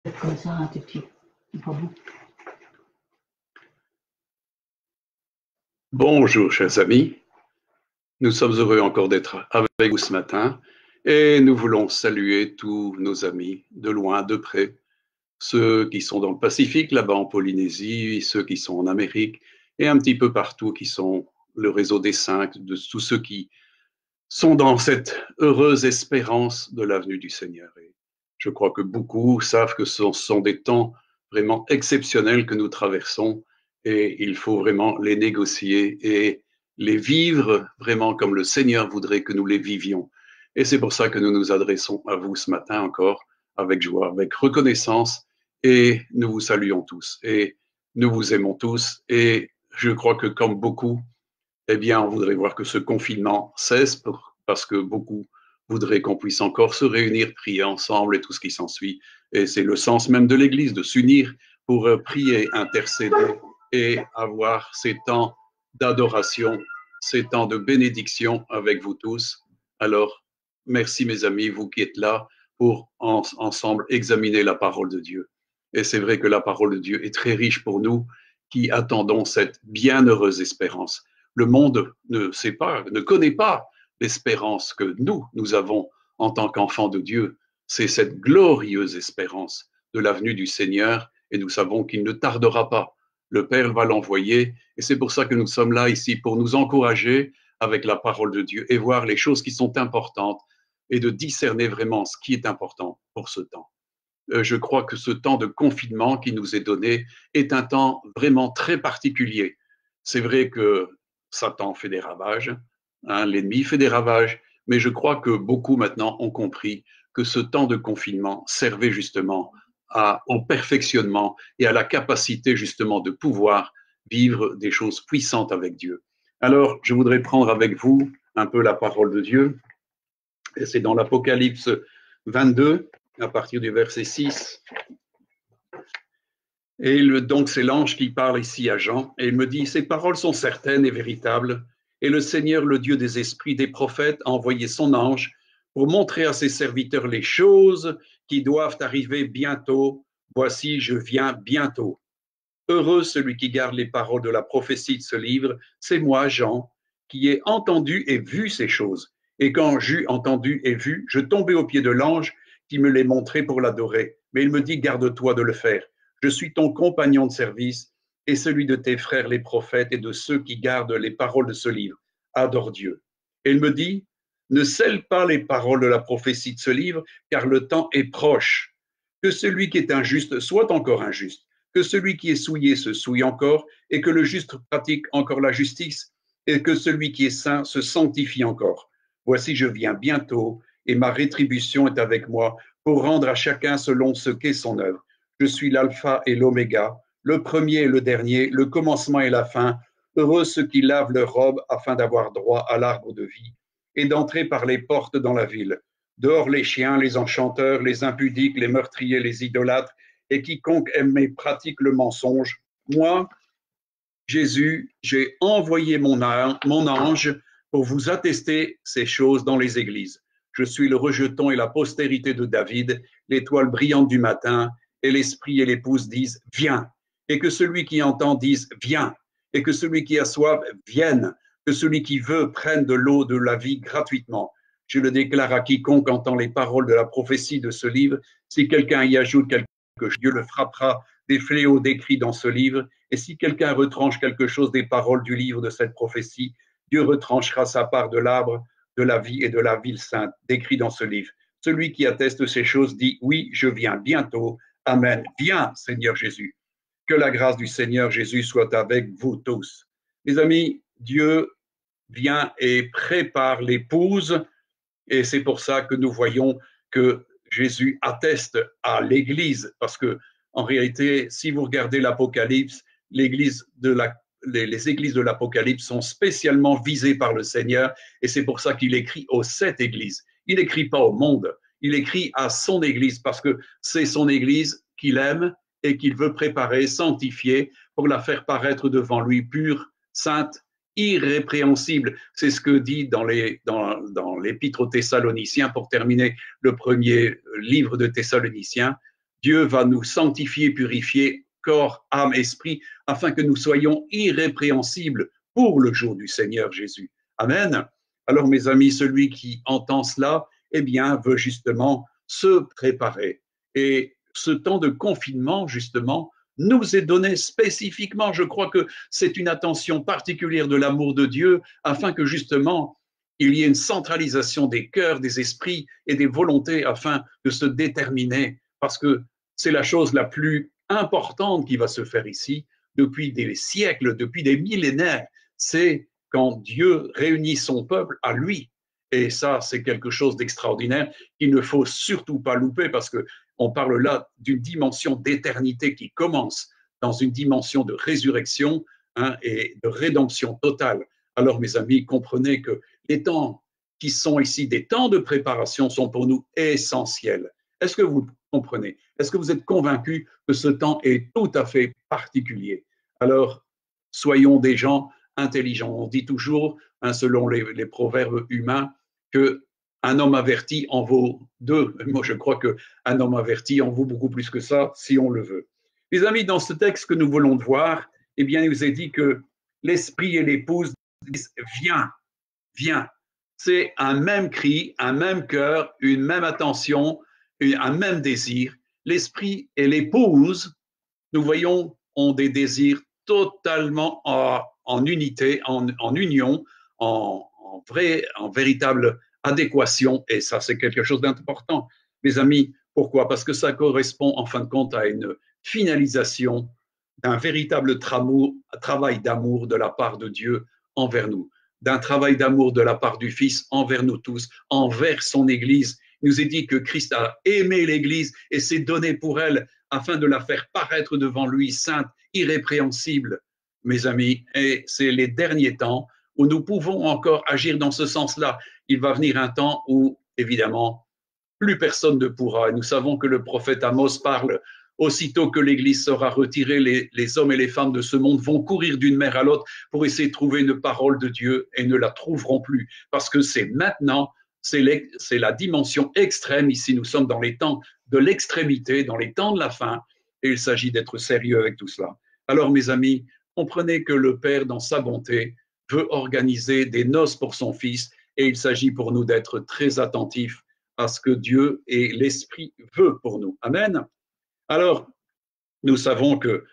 Peut-être comme ça, un tout petit, pas beaucoup. Bonjour, chers amis. Nous sommes heureux encore d'être avec vous ce matin et nous voulons saluer tous nos amis de loin, de près, ceux qui sont dans le Pacifique, là-bas en Polynésie, ceux qui sont en Amérique et un petit peu partout qui sont le réseau des cinq, de tous ceux qui sont dans cette heureuse espérance de la venue du Seigneur. Et je crois que beaucoup savent que ce sont des temps vraiment exceptionnels que nous traversons et il faut vraiment les négocier et les vivre vraiment comme le Seigneur voudrait que nous les vivions. Et c'est pour ça que nous nous adressons à vous ce matin encore avec joie, avec reconnaissance et nous vous saluons tous et nous vous aimons tous et je crois que comme beaucoup, eh bien, on voudrait voir que ce confinement cesse parce que beaucoup voudraient qu'on puisse encore se réunir, prier ensemble et tout ce qui s'ensuit. Et c'est le sens même de l'Église, de s'unir pour prier, intercéder et avoir ces temps d'adoration, ces temps de bénédiction avec vous tous. Alors, merci mes amis, vous qui êtes là pour ensemble examiner la parole de Dieu. Et c'est vrai que la parole de Dieu est très riche pour nous qui attendons cette bienheureuse espérance. Le monde ne sait pas, ne connaît pas l'espérance que nous avons en tant qu'enfants de Dieu. C'est cette glorieuse espérance de la venue du Seigneur et nous savons qu'il ne tardera pas. Le Père va l'envoyer et c'est pour ça que nous sommes là ici, pour nous encourager avec la parole de Dieu et voir les choses qui sont importantes et de discerner vraiment ce qui est important pour ce temps. Je crois que ce temps de confinement qui nous est donné est un temps vraiment très particulier. C'est vrai que Satan fait des ravages, hein, l'ennemi fait des ravages, mais je crois que beaucoup maintenant ont compris que ce temps de confinement servait justement au perfectionnement et à la capacité justement de pouvoir vivre des choses puissantes avec Dieu. Alors, je voudrais prendre avec vous un peu la parole de Dieu, et c'est dans l'Apocalypse 22, à partir du verset 6. Et donc c'est l'ange qui parle ici à Jean, et il me dit, ces paroles sont certaines et véritables, et le Seigneur, le Dieu des esprits des prophètes, a envoyé son ange pour montrer à ses serviteurs les choses qui doivent arriver bientôt. Voici, je viens bientôt. Heureux celui qui garde les paroles de la prophétie de ce livre, c'est moi, Jean, qui ai entendu et vu ces choses. Et quand j'eus entendu et vu, je tombais aux pieds de l'ange qui me les montrait pour l'adorer. Mais il me dit, garde-toi de le faire. Je suis ton compagnon de service et celui de tes frères les prophètes et de ceux qui gardent les paroles de ce livre. Adore Dieu. Et il me dit, ne scelle pas les paroles de la prophétie de ce livre, car le temps est proche. Que celui qui est injuste soit encore injuste, que celui qui est souillé se souille encore, et que le juste pratique encore la justice, et que celui qui est saint se sanctifie encore. Voici, je viens bientôt, et ma rétribution est avec moi, pour rendre à chacun selon ce qu'est son œuvre. Je suis l'alpha et l'oméga, le premier et le dernier, le commencement et la fin. Heureux ceux qui lavent leurs robes afin d'avoir droit à l'arbre de vie et d'entrer par les portes dans la ville. Dehors les chiens, les enchanteurs, les impudiques, les meurtriers, les idolâtres, et quiconque aime et pratique le mensonge. Moi, Jésus, j'ai envoyé mon ange pour vous attester ces choses dans les églises. Je suis le rejeton et la postérité de David, l'étoile brillante du matin, et l'esprit et l'épouse disent, viens. Et que celui qui entend dise, viens. Et que celui qui a soif vienne. Que celui qui veut prenne de l'eau de la vie gratuitement. Je le déclare à quiconque entend les paroles de la prophétie de ce livre. Si quelqu'un y ajoute quelque chose, Dieu le frappera des fléaux décrits dans ce livre. Et si quelqu'un retranche quelque chose des paroles du livre de cette prophétie, Dieu retranchera sa part de l'arbre de la vie et de la ville sainte, décrit dans ce livre. Celui qui atteste ces choses dit, oui, je viens bientôt. Amen. Viens, Seigneur Jésus. Que la grâce du Seigneur Jésus soit avec vous tous. Mes amis, Dieu vient et prépare l'épouse, et c'est pour ça que nous voyons que Jésus atteste à l'Église, parce que en réalité, si vous regardez l'Apocalypse, l'église de les églises de l'Apocalypse sont spécialement visées par le Seigneur, et c'est pour ça qu'il écrit aux 7 églises. Il n'écrit pas au monde, il écrit à son Église, parce que c'est son Église qu'il aime et qu'il veut préparer, sanctifier, pour la faire paraître devant lui pure, sainte, irrépréhensible. C'est ce que dit dans l'Épître aux Thessaloniciens, pour terminer le premier livre de Thessaloniciens. Dieu va nous sanctifier, purifier, corps, âme, esprit, afin que nous soyons irrépréhensibles pour le jour du Seigneur Jésus. Amen. Alors, mes amis, celui qui entend cela, eh bien, veut justement se préparer. Et ce temps de confinement, justement, nous est donné spécifiquement. Je crois que c'est une attention particulière de l'amour de Dieu, afin que justement, il y ait une centralisation des cœurs, des esprits et des volontés afin de se déterminer, parce que c'est la chose la plus importante qui va se faire ici depuis des siècles, depuis des millénaires. C'est quand Dieu réunit son peuple à lui. Et ça, c'est quelque chose d'extraordinaire qu'il ne faut surtout pas louper, parce qu'on parle là d'une dimension d'éternité qui commence dans une dimension de résurrection, hein, et de rédemption totale. Alors, mes amis, comprenez que les temps qui sont ici des temps de préparation sont pour nous essentiels. Est-ce que vous comprenez? Est-ce que vous êtes convaincus que ce temps est tout à fait particulier? Alors, soyons des gens intelligents. On dit toujours, hein, selon les proverbes humains, qu'un homme averti en vaut deux. Moi, je crois qu'un homme averti en vaut beaucoup plus que ça, si on le veut. Les amis, dans ce texte que nous voulons voir, eh bien, il nous est dit que l'esprit et l'épouse disent « Viens, viens ». C'est un même cri, un même cœur, une même attention, un même désir. L'esprit et l'épouse, nous voyons, ont des désirs totalement en unité, en union, en véritable adéquation. Et ça, c'est quelque chose d'important. Mes amis, pourquoi? Parce que ça correspond en fin de compte à une finalisation d'un véritable travail d'amour de la part de Dieu envers nous, d'un travail d'amour de la part du Fils envers nous tous, envers son Église. Il nous est dit que Christ a aimé l'Église et s'est donné pour elle afin de la faire paraître devant lui sainte, irrépréhensible, mes amis. Et c'est les derniers temps où nous pouvons encore agir dans ce sens-là. Il va venir un temps où, évidemment, plus personne ne pourra. Et nous savons que le prophète Amos parle: aussitôt que l'Église sera retirée, les hommes et les femmes de ce monde vont courir d'une mer à l'autre pour essayer de trouver une parole de Dieu et ne la trouveront plus. Parce que c'est maintenant, c'est la dimension extrême. Ici, nous sommes dans les temps de l'extrémité, dans les temps de la fin, et il s'agit d'être sérieux avec tout cela. Alors, mes amis, comprenez que le Père, dans sa bonté, veut organiser des noces pour son Fils, et il s'agit pour nous d'être très attentifs à ce que Dieu et l'Esprit veut pour nous. Amen. Alors, nous savons que,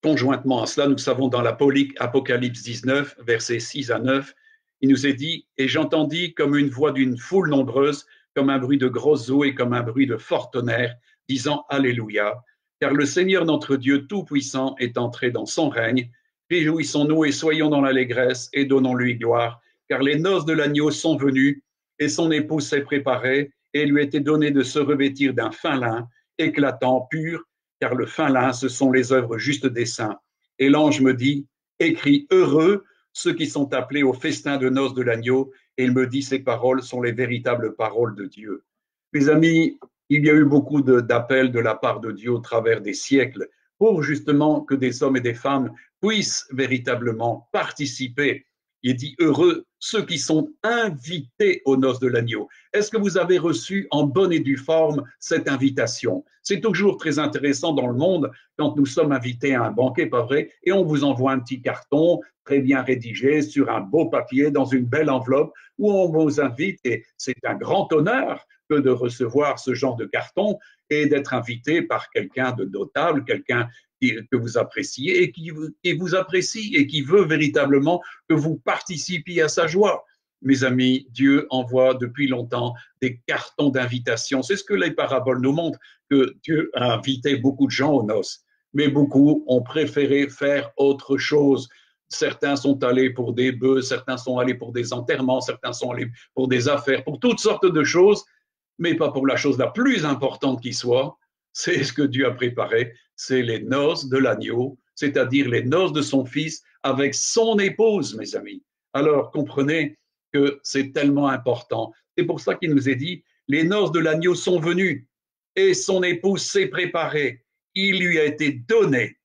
conjointement à cela, nous savons dans l'Apocalypse 19, versets 6 à 9, il nous est dit: « Et j'entendis comme une voix d'une foule nombreuse, comme un bruit de grosses eaux et comme un bruit de fort tonnerre, disant Alléluia, car le Seigneur notre Dieu Tout-Puissant est entré dans son règne. Réjouissons-nous et soyons dans l'allégresse et donnons-lui gloire, car les noces de l'agneau sont venues et son épouse s'est préparée, et il lui a été donné de se revêtir d'un fin lin, éclatant, pur, car le fin lin, ce sont les œuvres justes des saints. Et l'ange me dit: écris heureux ceux qui sont appelés au festin de noces de l'agneau. Et il me dit: ces paroles sont les véritables paroles de Dieu. Mes amis, il y a eu beaucoup d'appels de la part de Dieu au travers des siècles pour justement que des hommes et des femmes puissent véritablement participer. Il dit: heureux ceux qui sont invités aux noces de l'agneau. Est-ce que vous avez reçu en bonne et due forme cette invitation? C'est toujours très intéressant dans le monde quand nous sommes invités à un banquet, pas vrai? Et on vous envoie un petit carton très bien rédigé sur un beau papier dans une belle enveloppe où on vous invite, et c'est un grand honneur que de recevoir ce genre de carton et d'être invité par quelqu'un de notable, quelqu'un que vous appréciez et qui vous apprécie et qui veut véritablement que vous participiez à sa joie. Mes amis, Dieu envoie depuis longtemps des cartons d'invitation. C'est ce que les paraboles nous montrent, que Dieu a invité beaucoup de gens aux noces, mais beaucoup ont préféré faire autre chose. Certains sont allés pour des bœufs, certains sont allés pour des enterrements, certains sont allés pour des affaires, pour toutes sortes de choses, mais pas pour la chose la plus importante qui soit. C'est ce que Dieu a préparé, c'est les noces de l'agneau, c'est-à-dire les noces de son Fils avec son épouse, mes amis. Alors, comprenez que c'est tellement important. C'est pour ça qu'il nous est dit: les noces de l'agneau sont venues et son épouse s'est préparée. Il lui a été donné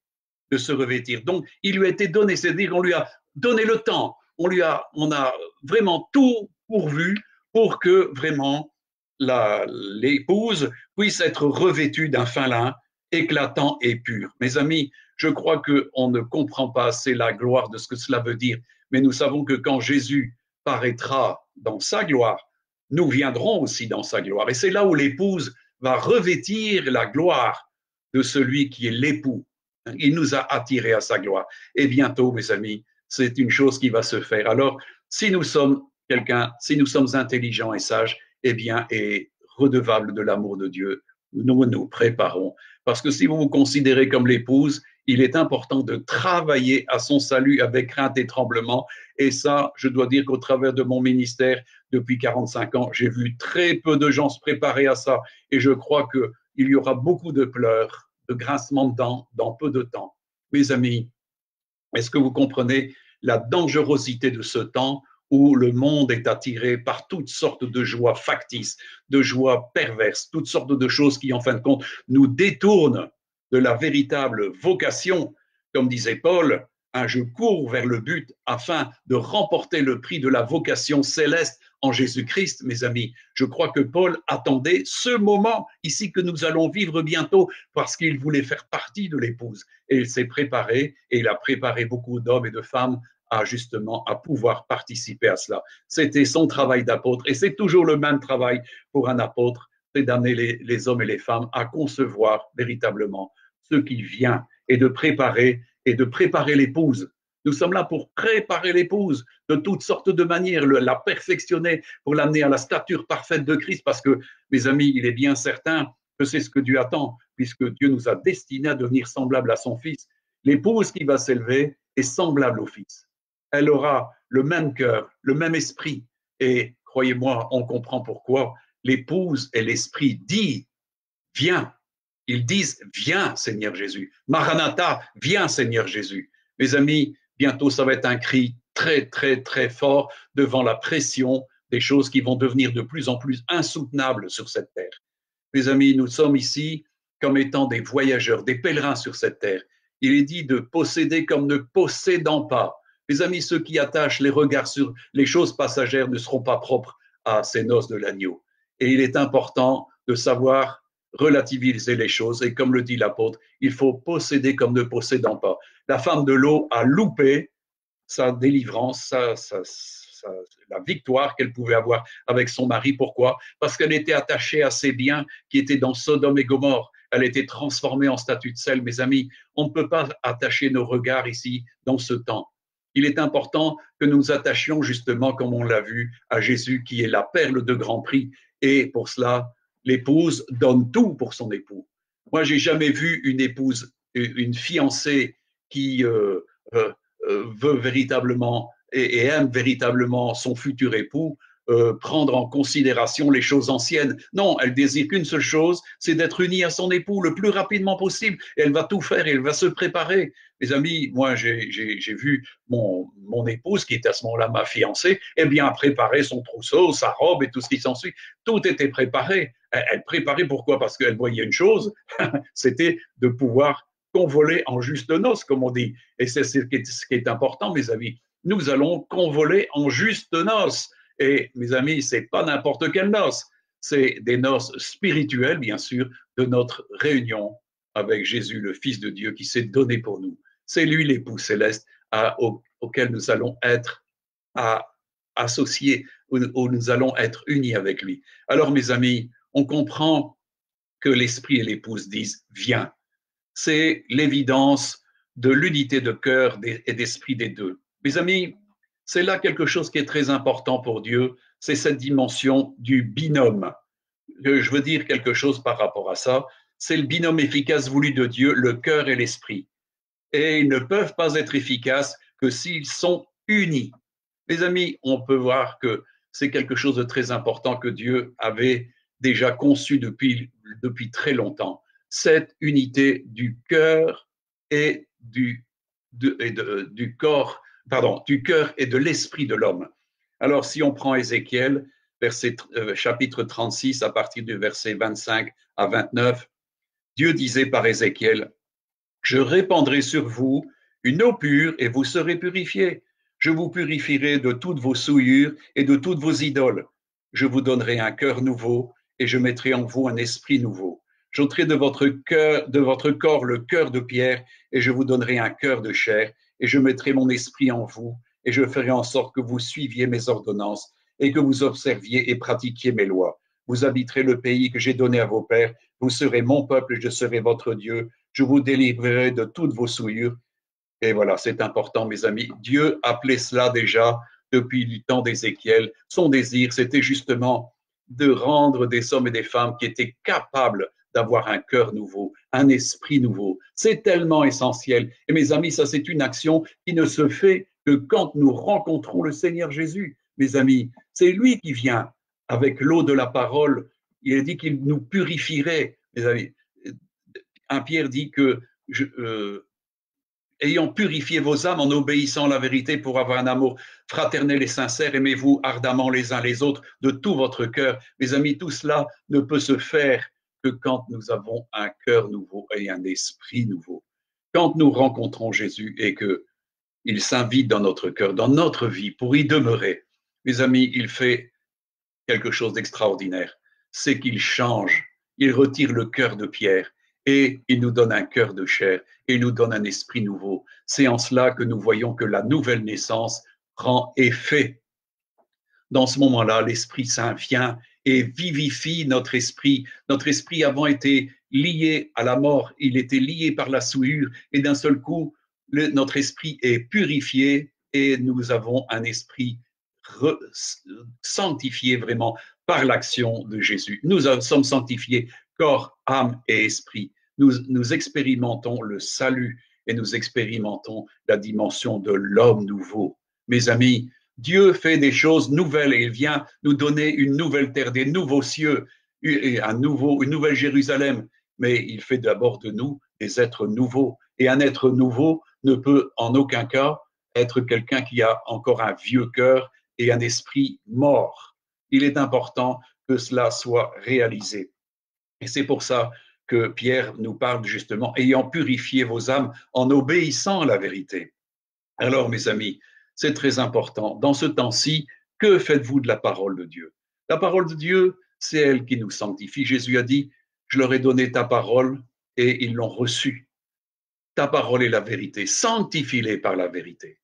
de se revêtir. Donc, il lui a été donné, c'est-à-dire qu'on lui a donné le temps. On a vraiment tout pourvu pour que vraiment l'épouse puisse être revêtue d'un fin lin éclatant et pur. Mes amis, je crois qu'on ne comprend pas assez la gloire de ce que cela veut dire, mais nous savons que quand Jésus paraîtra dans sa gloire, nous viendrons aussi dans sa gloire. Et c'est là où l'épouse va revêtir la gloire de celui qui est l'époux. Il nous a attirés à sa gloire. Et bientôt, mes amis, c'est une chose qui va se faire. Alors, si nous sommes si nous sommes intelligents et sages, eh bien, et redevables de l'amour de Dieu, nous nous préparons. Parce que si vous vous considérez comme l'épouse, il est important de travailler à son salut avec crainte et tremblement. Et ça, je dois dire qu'au travers de mon ministère, depuis 45 ans, j'ai vu très peu de gens se préparer à ça. Et je crois qu'il y aura beaucoup de pleurs, de grincements de dents dans peu de temps. Mes amis, est-ce que vous comprenez la dangerosité de ce temps où le monde est attiré par toutes sortes de joies factices, de joies perverses, toutes sortes de choses qui, en fin de compte, nous détournent de la véritable vocation. Comme disait Paul, je cours vers le but afin de remporter le prix de la vocation céleste en Jésus-Christ, mes amis. Je crois que Paul attendait ce moment ici que nous allons vivre bientôt parce qu'il voulait faire partie de l'épouse. Et il s'est préparé et il a préparé beaucoup d'hommes et de femmes à pouvoir participer à cela. C'était son travail d'apôtre et c'est toujours le même travail pour un apôtre, c'est d'amener les hommes et les femmes à concevoir véritablement ce qui vient et de préparer l'épouse. Nous sommes là pour préparer l'épouse de toutes sortes de manières, la perfectionner pour l'amener à la stature parfaite de Christ parce que, mes amis, il est bien certain que c'est ce que Dieu attend puisque Dieu nous a destinés à devenir semblables à son Fils. L'épouse qui va s'élever est semblable au Fils. Elle aura le même cœur, le même esprit. Et croyez-moi, on comprend pourquoi. L'épouse et l'esprit dit, viens. Ils disent, viens Seigneur Jésus. Maranatha, viens Seigneur Jésus. Mes amis, bientôt ça va être un cri très, très, très fort devant la pression des choses qui vont devenir de plus en plus insoutenables sur cette terre. Mes amis, nous sommes ici comme étant des voyageurs, des pèlerins sur cette terre. Il est dit de posséder comme ne possédant pas. Mes amis, ceux qui attachent les regards sur les choses passagères ne seront pas propres à ces noces de l'agneau. Et il est important de savoir relativiser les choses. Et comme le dit l'apôtre, il faut posséder comme ne possédant pas. La femme de l'eau a loupé sa délivrance, la victoire qu'elle pouvait avoir avec son mari. Pourquoi? Parce qu'elle était attachée à ses biens qui étaient dans Sodome et Gomorrhe. Elle était transformée en statue de sel. Mes amis, on ne peut pas attacher nos regards ici dans ce temps. Il est important que nous nous attachions justement, comme on l'a vu, à Jésus qui est la perle de grand prix. Et pour cela, l'épouse donne tout pour son époux. Moi, j'ai jamais vu une épouse, une fiancée qui veut véritablement et aime véritablement son futur époux prendre en considération les choses anciennes. Non, elle désire qu'une seule chose, c'est d'être unie à son époux le plus rapidement possible. Et elle va tout faire, et elle va se préparer. Mes amis, moi, j'ai vu mon épouse, qui était à ce moment-là ma fiancée, eh bien, préparer son trousseau, sa robe et tout ce qui s'ensuit. Tout était préparé. Elle préparait pourquoi? Parce qu'elle voyait une chose, c'était de pouvoir convoler en juste noces, comme on dit. Et c'est ce qui est important, mes amis. Nous allons convoler en juste noces. Et mes amis, c'est pas n'importe quelle noce, c'est des noces spirituelles, bien sûr, de notre réunion avec Jésus, le Fils de Dieu, qui s'est donné pour nous. C'est lui l'époux céleste auquel nous allons être associés, où nous allons être unis avec lui. Alors, mes amis, on comprend que l'esprit et l'épouse disent « viens ». C'est l'évidence de l'unité de cœur et d'esprit des deux. Mes amis, c'est là quelque chose qui est très important pour Dieu, c'est cette dimension du binôme. Je veux dire quelque chose par rapport à ça, c'est le binôme efficace voulu de Dieu, le cœur et l'esprit. Et ils ne peuvent pas être efficaces que s'ils sont unis. Les amis, on peut voir que c'est quelque chose de très important que Dieu avait déjà conçu depuis très longtemps. Cette unité du cœur et du corps, du cœur et de l'esprit de l'homme. Alors, si on prend Ézéchiel, chapitre 36, à partir du verset 25 à 29, Dieu disait par Ézéchiel, « Je répandrai sur vous une eau pure et vous serez purifiés. Je vous purifierai de toutes vos souillures et de toutes vos idoles. Je vous donnerai un cœur nouveau et je mettrai en vous un esprit nouveau. J'ôterai de votre cœur, de votre corps le cœur de pierre, et je vous donnerai un cœur de chair, et je mettrai mon esprit en vous, et je ferai en sorte que vous suiviez mes ordonnances, et que vous observiez et pratiquiez mes lois. Vous habiterez le pays que j'ai donné à vos pères, vous serez mon peuple et je serai votre Dieu. Je vous délivrerai de toutes vos souillures. Et voilà, c'est important, mes amis. Dieu appelait cela déjà depuis le temps d'Ézéchiel. Son désir, c'était justement de rendre des hommes et des femmes qui étaient capables d'avoir un cœur nouveau, un esprit nouveau. C'est tellement essentiel. Et mes amis, ça, c'est une action qui ne se fait que quand nous rencontrons le Seigneur Jésus. Mes amis, c'est lui qui vient avec l'eau de la parole. Il a dit qu'il nous purifierait. Mes amis, un Pierre dit que ayant purifié vos âmes en obéissant à la vérité pour avoir un amour fraternel et sincère, aimez-vous ardemment les uns les autres de tout votre cœur. Mes amis, tout cela ne peut se faire que quand nous avons un cœur nouveau et un esprit nouveau. Quand nous rencontrons Jésus et qu'il s'invite dans notre cœur, dans notre vie, pour y demeurer, mes amis, il fait quelque chose d'extraordinaire. C'est qu'il change, il retire le cœur de pierre et il nous donne un cœur de chair et il nous donne un esprit nouveau. C'est en cela que nous voyons que la nouvelle naissance prend effet. Dans ce moment-là, l'Esprit Saint vient et vivifie notre esprit. Notre esprit avant était lié à la mort, il était lié par la souillure et d'un seul coup, notre esprit est purifié et nous avons un esprit sanctifié vraiment par l'action de Jésus. Nous sommes sanctifiés corps, âme et esprit. Nous expérimentons le salut et nous expérimentons la dimension de l'homme nouveau. Mes amis, Dieu fait des choses nouvelles et il vient nous donner une nouvelle terre, des nouveaux cieux, une nouvelle Jérusalem. Mais il fait d'abord de nous des êtres nouveaux. Et un être nouveau ne peut en aucun cas être quelqu'un qui a encore un vieux cœur et un esprit mort. Il est important que cela soit réalisé. Et c'est pour ça que Pierre nous parle justement, ayant purifié vos âmes en obéissant à la vérité. Alors, mes amis, c'est très important. Dans ce temps-ci, que faites-vous de la parole de Dieu? La parole de Dieu, c'est elle qui nous sanctifie. Jésus a dit, je leur ai donné ta parole et ils l'ont reçue. Ta parole est la vérité. Sanctifie-les par la vérité.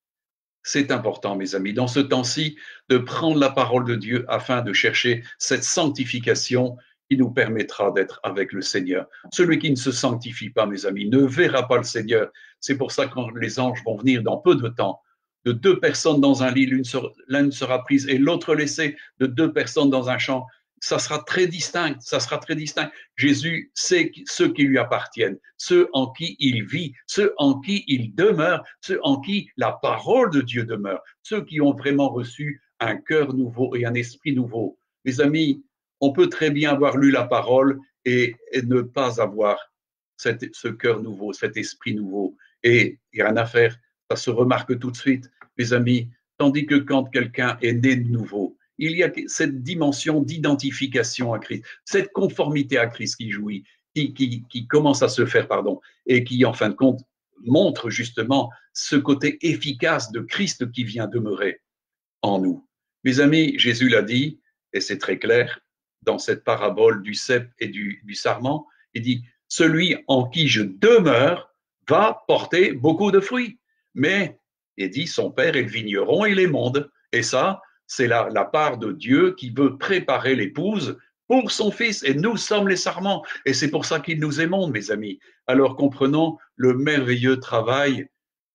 C'est important, mes amis, dans ce temps-ci, de prendre la parole de Dieu afin de chercher cette sanctification qui nous permettra d'être avec le Seigneur. Celui qui ne se sanctifie pas, mes amis, ne verra pas le Seigneur. C'est pour ça que quand les anges vont venir dans peu de temps, de 2 personnes dans un lit, l'une sera prise et l'autre laissée, de 2 personnes dans un champ, ça sera très distinct, ça sera très distinct. Jésus sait ceux qui lui appartiennent, ceux en qui il vit, ceux en qui il demeure, ceux en qui la parole de Dieu demeure, ceux qui ont vraiment reçu un cœur nouveau et un esprit nouveau. Mes amis, on peut très bien avoir lu la parole et ne pas avoir ce cœur nouveau, cet esprit nouveau. Et il n'y a rien à faire, ça se remarque tout de suite, mes amis, tandis que quand quelqu'un est né de nouveau, il y a cette dimension d'identification à Christ, cette conformité à Christ qui jouit, qui commence à se faire, et qui, en fin de compte, montre justement ce côté efficace de Christ qui vient demeurer en nous. Mes amis, Jésus l'a dit, et c'est très clair, dans cette parabole du cep et du sarment, il dit, celui en qui je demeure va porter beaucoup de fruits. Mais, il dit, son père est le vigneron et les mondes. Et ça, c'est la part de Dieu qui veut préparer l'épouse pour son fils. Et nous sommes les sarments. Et c'est pour ça qu'il nous aimons, mes amis. Alors comprenons le merveilleux travail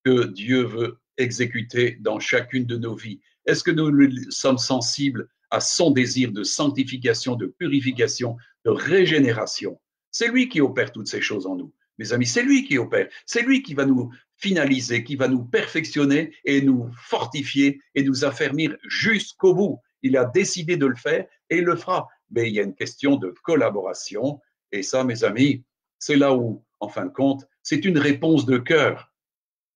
que Dieu veut exécuter dans chacune de nos vies. Est-ce que nous sommes sensibles à son désir de sanctification, de purification, de régénération? C'est lui qui opère toutes ces choses en nous. Mes amis, c'est lui qui opère. C'est lui qui va nous finaliser, qui va nous perfectionner et nous fortifier et nous affermir jusqu'au bout. Il a décidé de le faire et il le fera. Mais il y a une question de collaboration. Et ça, mes amis, c'est là où, en fin de compte, c'est une réponse de cœur.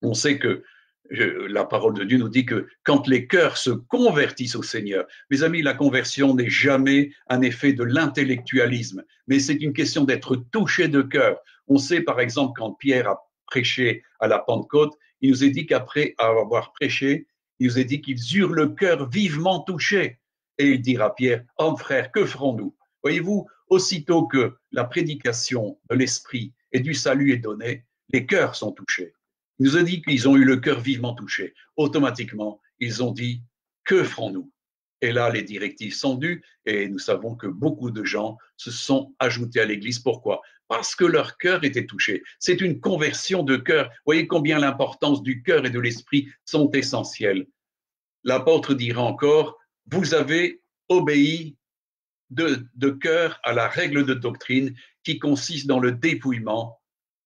On sait que la parole de Dieu nous dit que quand les cœurs se convertissent au Seigneur, mes amis, la conversion n'est jamais un effet de l'intellectualisme, mais c'est une question d'être touché de cœur. On sait par exemple quand Pierre a prêché à la Pentecôte, il nous est dit qu'après avoir prêché, il nous est dit qu'ils eurent le cœur vivement touché. Et il dira à Pierre, « Homme frère, que ferons-nous » Voyez-vous, aussitôt que la prédication de l'Esprit et du salut est donnée, les cœurs sont touchés. Il nous a dit qu'ils ont eu le cœur vivement touché. Automatiquement, ils ont dit, que ferons-nous? Et là, les directives sont dues et nous savons que beaucoup de gens se sont ajoutés à l'Église. Pourquoi? Parce que leur cœur était touché. C'est une conversion de cœur. Vous voyez combien l'importance du cœur et de l'esprit sont essentielles. L'apôtre dira encore, vous avez obéi de cœur à la règle de doctrine qui consiste dans le dépouillement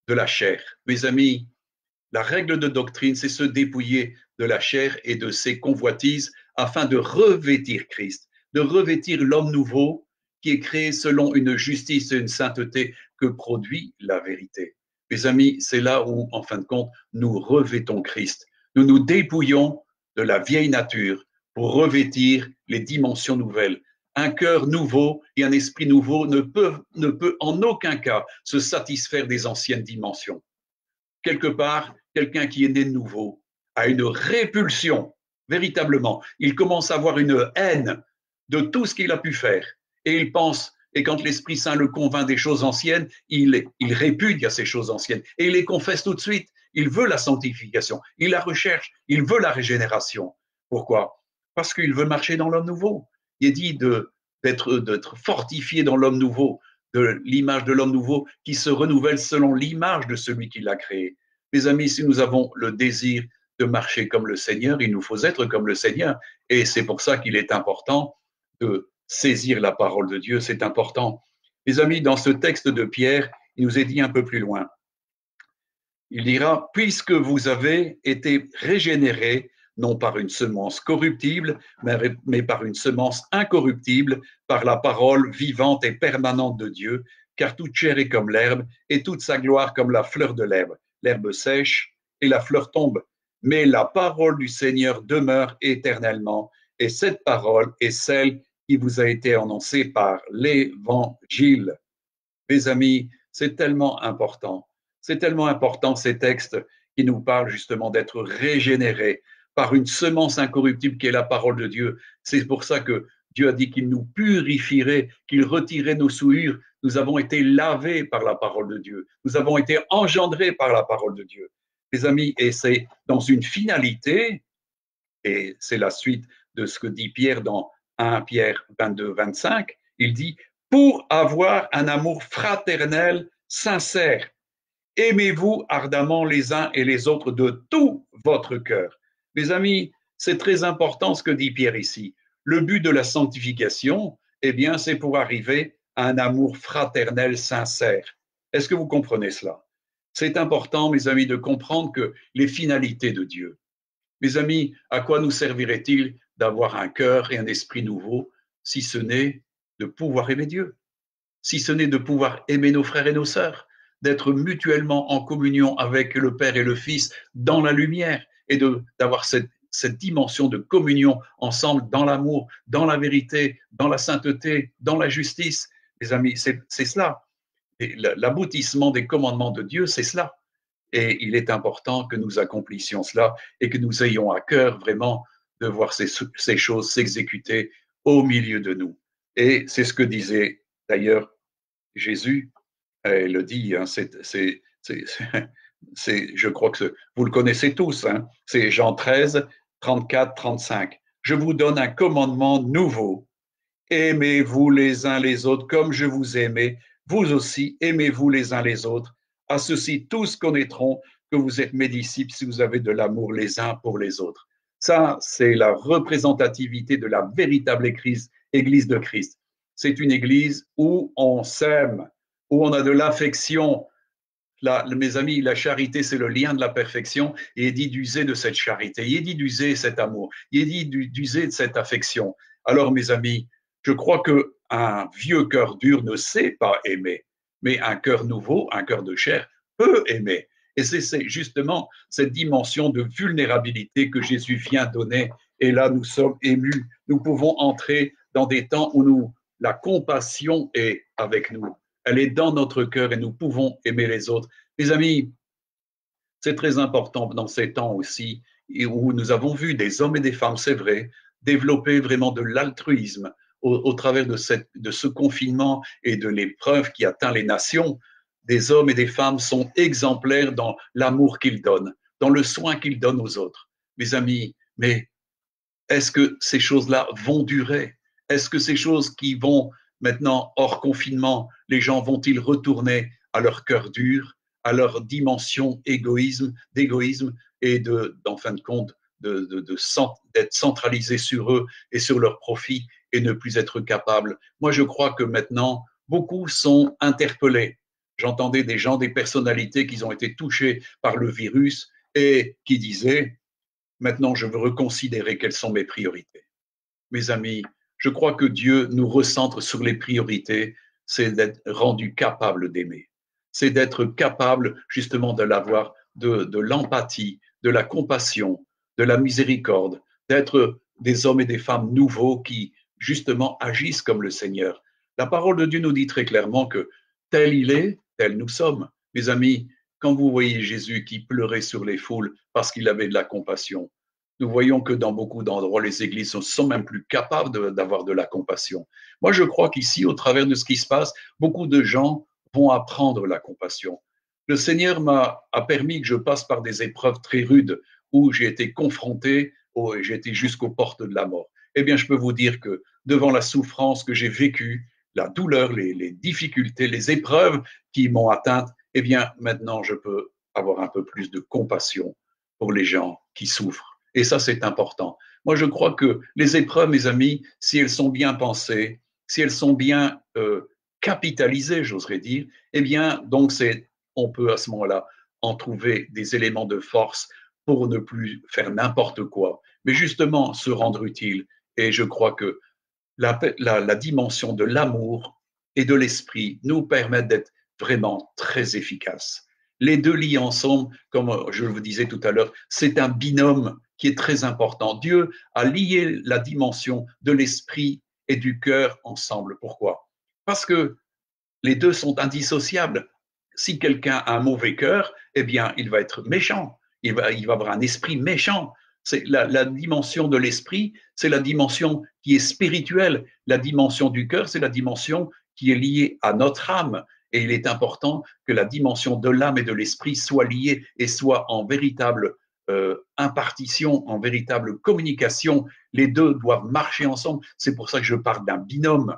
de la chair. Mes amis, la règle de doctrine, c'est se dépouiller de la chair et de ses convoitises afin de revêtir Christ, de revêtir l'homme nouveau qui est créé selon une justice et une sainteté que produit la vérité. Mes amis, c'est là où, en fin de compte, nous revêtons Christ. Nous nous dépouillons de la vieille nature pour revêtir les dimensions nouvelles. Un cœur nouveau et un esprit nouveau ne peut en aucun cas se satisfaire des anciennes dimensions. Quelque part, quelqu'un qui est né de nouveau a une répulsion, véritablement. Il commence à avoir une haine de tout ce qu'il a pu faire. Et il pense, et quand l'Esprit Saint le convainc des choses anciennes, il répudie à ces choses anciennes. Et il les confesse tout de suite. Il veut la sanctification, il la recherche, il veut la régénération. Pourquoi? Parce qu'il veut marcher dans l'homme nouveau. Il est dit d'être fortifié dans l'homme nouveau, de l'image de l'homme nouveau qui se renouvelle selon l'image de celui qui l'a créé. Mes amis, si nous avons le désir de marcher comme le Seigneur, il nous faut être comme le Seigneur. Et c'est pour ça qu'il est important de saisir la parole de Dieu, c'est important. Mes amis, dans ce texte de Pierre, il nous est dit un peu plus loin. Il dira, puisque vous avez été régénérés, non par une semence corruptible, mais par une semence incorruptible, par la parole vivante et permanente de Dieu, car toute chair est comme l'herbe, et toute sa gloire comme la fleur de l'herbe. L'herbe sèche et la fleur tombe, mais la parole du Seigneur demeure éternellement, et cette parole est celle qui vous a été annoncée par l'Évangile. Mes amis, c'est tellement important. C'est tellement important ces textes qui nous parlent justement d'être régénérés par une semence incorruptible qui est la parole de Dieu. C'est pour ça que Dieu a dit qu'il nous purifierait, qu'il retirait nos souillures. Nous avons été lavés par la parole de Dieu. Nous avons été engendrés par la parole de Dieu. Les amis, et c'est dans une finalité, et c'est la suite de ce que dit Pierre dans 1 Pierre 22, 25, il dit « Pour avoir un amour fraternel, sincère, aimez-vous ardemment les uns et les autres de tout votre cœur. » Mes amis, c'est très important ce que dit Pierre ici. Le but de la sanctification, eh bien, c'est pour arriver à un amour fraternel sincère. Est-ce que vous comprenez cela? C'est important, mes amis, de comprendre que les finalités de Dieu. Mes amis, à quoi nous servirait-il d'avoir un cœur et un esprit nouveau si ce n'est de pouvoir aimer Dieu, si ce n'est de pouvoir aimer nos frères et nos sœurs, d'être mutuellement en communion avec le Père et le Fils dans la lumière et d'avoir cette dimension de communion ensemble dans l'amour, dans la vérité, dans la sainteté, dans la justice. Les amis, c'est cela. L'aboutissement des commandements de Dieu, c'est cela. Et il est important que nous accomplissions cela et que nous ayons à cœur vraiment de voir ces choses s'exécuter au milieu de nous. Et c'est ce que disait d'ailleurs Jésus. Il le dit, hein, je crois que vous le connaissez tous, hein, c'est Jean 13, 34, 35. Je vous donne un commandement nouveau. Aimez-vous les uns les autres comme je vous aimais. Vous aussi, aimez-vous les uns les autres. À ceci, tous connaîtront que vous êtes mes disciples si vous avez de l'amour les uns pour les autres. Ça, c'est la représentativité de la véritable Église de Christ. C'est une Église où on s'aime, où on a de l'affection. Mes amis, la charité, c'est le lien de la perfection. Et il dit d'user de cette charité. Il est dit d'user cet amour. Il est dit d'user de cette affection. Alors, mes amis, je crois qu'un vieux cœur dur ne sait pas aimer, mais un cœur nouveau, un cœur de chair, peut aimer. Et c'est justement cette dimension de vulnérabilité que Jésus vient donner. Et là, nous sommes émus. Nous pouvons entrer dans des temps où la compassion est avec nous. Elle est dans notre cœur et nous pouvons aimer les autres. Mes amis, c'est très important dans ces temps aussi où nous avons vu des hommes et des femmes, c'est vrai, développer vraiment de l'altruisme au travers de ce confinement et de l'épreuve qui atteint les nations, des hommes et des femmes sont exemplaires dans l'amour qu'ils donnent, dans le soin qu'ils donnent aux autres. Mes amis, mais est-ce que ces choses-là vont durer? Est-ce que ces choses qui vont maintenant hors confinement, les gens vont-ils retourner à leur cœur dur, à leur dimension d'égoïsme et en fin de compte, d'être centralisés sur eux et sur leur profit et ne plus être capables? Moi, je crois que maintenant, beaucoup sont interpellés. J'entendais des gens, des personnalités qui ont été touchées par le virus et qui disaient: maintenant, je veux reconsidérer quelles sont mes priorités. Mes amis, je crois que Dieu nous recentre sur les priorités, c'est d'être rendu capable d'aimer. C'est d'être capable justement de l'avoir, de l'empathie, de la compassion, de la miséricorde, d'être des hommes et des femmes nouveaux qui justement agissent comme le Seigneur. La parole de Dieu nous dit très clairement que tel il est, tel nous sommes. Mes amis, quand vous voyez Jésus qui pleurait sur les foules parce qu'il avait de la compassion, nous voyons que dans beaucoup d'endroits, les églises ne sont même plus capables d'avoir de la compassion. Moi, je crois qu'ici, au travers de ce qui se passe, beaucoup de gens vont apprendre la compassion. Le Seigneur a permis que je passe par des épreuves très rudes où j'ai été confronté, j'ai été jusqu'aux portes de la mort. Eh bien, je peux vous dire que devant la souffrance que j'ai vécue, la douleur, les difficultés, les épreuves qui m'ont atteinte, eh bien, maintenant, je peux avoir un peu plus de compassion pour les gens qui souffrent. Et ça, c'est important. Moi, je crois que les épreuves, mes amis, si elles sont bien pensées, si elles sont bien capitalisées, j'oserais dire, eh bien, donc on peut à ce moment-là en trouver des éléments de force pour ne plus faire n'importe quoi, mais justement se rendre utile. Et je crois que la dimension de l'amour et de l'esprit nous permettent d'être vraiment très efficaces. Les deux liés ensemble, comme je vous disais tout à l'heure, c'est un binôme qui est très important. Dieu a lié la dimension de l'esprit et du cœur ensemble. Pourquoi? Parce que les deux sont indissociables. Si quelqu'un a un mauvais cœur, eh bien, il va être méchant. Il va avoir un esprit méchant. C'est la dimension de l'esprit, c'est la dimension qui est spirituelle. La dimension du cœur, c'est la dimension qui est liée à notre âme. Et il est important que la dimension de l'âme et de l'esprit soit liée et soit en véritable impartition, en véritable communication. Les deux doivent marcher ensemble. C'est pour ça que je parle d'un binôme.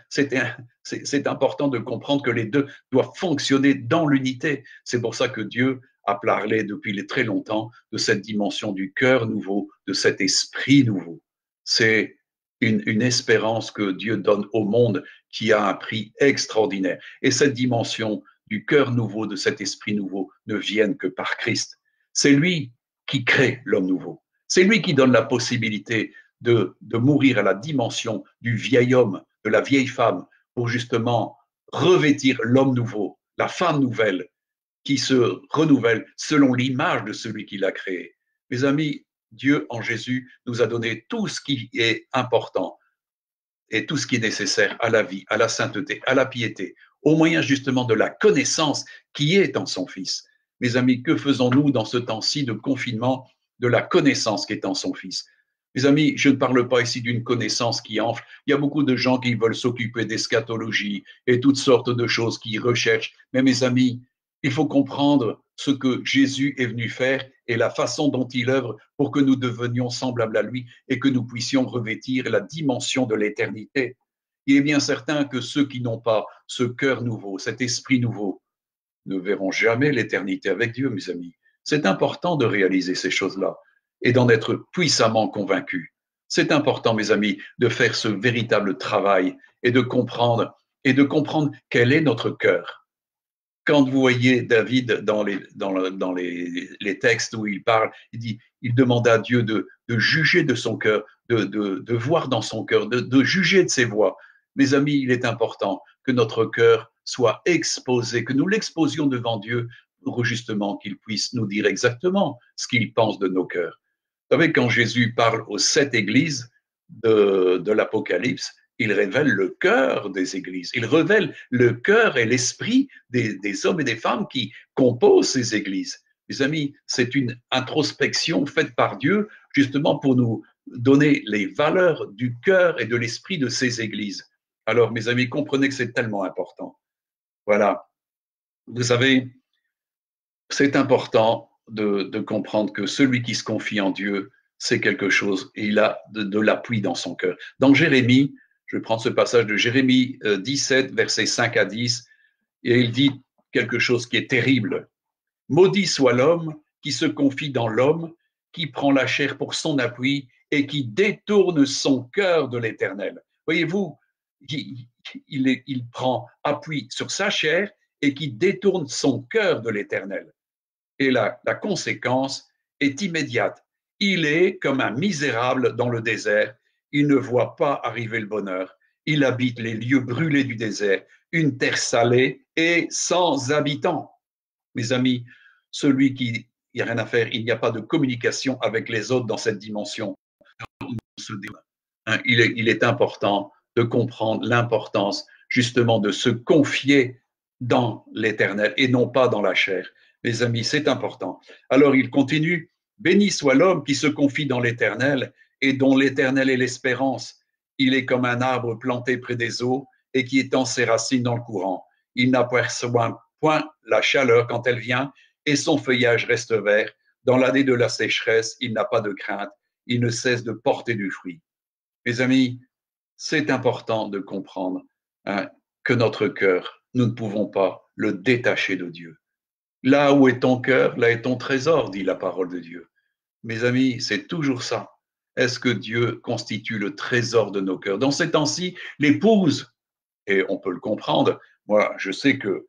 C'est important de comprendre que les deux doivent fonctionner dans l'unité. C'est pour ça que Dieu a parlé depuis très longtemps de cette dimension du cœur nouveau, de cet esprit nouveau. C'est une espérance que Dieu donne au monde qui a un prix extraordinaire. Et cette dimension du cœur nouveau, de cet esprit nouveau, ne viennent que par Christ. C'est lui qui crée l'homme nouveau. C'est lui qui donne la possibilité de mourir à la dimension du vieil homme, de la vieille femme, pour justement revêtir l'homme nouveau, la femme nouvelle, qui se renouvelle selon l'image de celui qui l'a créé. Mes amis, Dieu en Jésus nous a donné tout ce qui est important et tout ce qui est nécessaire à la vie, à la sainteté, à la piété, au moyen justement de la connaissance qui est en son Fils. Mes amis, que faisons-nous dans ce temps-ci de confinement de la connaissance qui est en son Fils? Mes amis, je ne parle pas ici d'une connaissance qui enfle. Il y a beaucoup de gens qui veulent s'occuper d'eschatologie et toutes sortes de choses qui recherchent. Mais mes amis, il faut comprendre ce que Jésus est venu faire et la façon dont il œuvre pour que nous devenions semblables à lui et que nous puissions revêtir la dimension de l'éternité. Il est bien certain que ceux qui n'ont pas ce cœur nouveau, cet esprit nouveau, ne verront jamais l'éternité avec Dieu, mes amis. C'est important de réaliser ces choses-là et d'en être puissamment convaincu. C'est important, mes amis, de faire ce véritable travail et de comprendre quel est notre cœur. Quand vous voyez David dans les textes où il parle, il demande à Dieu de juger de son cœur, de voir dans son cœur, de juger de ses voies. Mes amis, il est important que notre cœur soit exposé, que nous l'exposions devant Dieu pour justement qu'il puisse nous dire exactement ce qu'il pense de nos cœurs. Vous savez, quand Jésus parle aux 7 églises de l'Apocalypse, il révèle le cœur des églises, il révèle le cœur et l'esprit des hommes et des femmes qui composent ces églises. Mes amis, c'est une introspection faite par Dieu justement pour nous donner les valeurs du cœur et de l'esprit de ces églises. Alors, mes amis, comprenez que c'est tellement important. Voilà. Vous savez, c'est important de comprendre que celui qui se confie en Dieu, c'est quelque chose et il a de l'appui dans son cœur. Dans Jérémie, je vais prendre ce passage de Jérémie 17, versets 5 à 10, et il dit quelque chose qui est terrible. Maudit soit l'homme qui se confie dans l'homme, qui prend la chair pour son appui et qui détourne son cœur de l'Éternel. Voyez-vous, il prend appui sur sa chair et qui détourne son cœur de l'Éternel. Et la conséquence est immédiate. Il est comme un misérable dans le désert. Il ne voit pas arriver le bonheur. Il habite les lieux brûlés du désert, une terre salée et sans habitants. Mes amis, celui qui il n'y a rien à faire, il n'y a pas de communication avec les autres dans cette dimension. Il est important de comprendre l'importance justement de se confier dans l'Éternel et non pas dans la chair. Mes amis, c'est important. Alors il continue, béni soit l'homme qui se confie dans l'Éternel et dont l'Éternel est l'espérance. Il est comme un arbre planté près des eaux et qui étend ses racines dans le courant. Il n'aperçoit point la chaleur quand elle vient et son feuillage reste vert. Dans l'année de la sécheresse, il n'a pas de crainte. Il ne cesse de porter du fruit. Mes amis, c'est important de comprendre que notre cœur, nous ne pouvons pas le détacher de Dieu. Là où est ton cœur, là est ton trésor, dit la parole de Dieu. Mes amis, c'est toujours ça. Est-ce que Dieu constitue le trésor de nos cœurs? Dans ces temps-ci, l'épouse, et on peut le comprendre, moi je sais que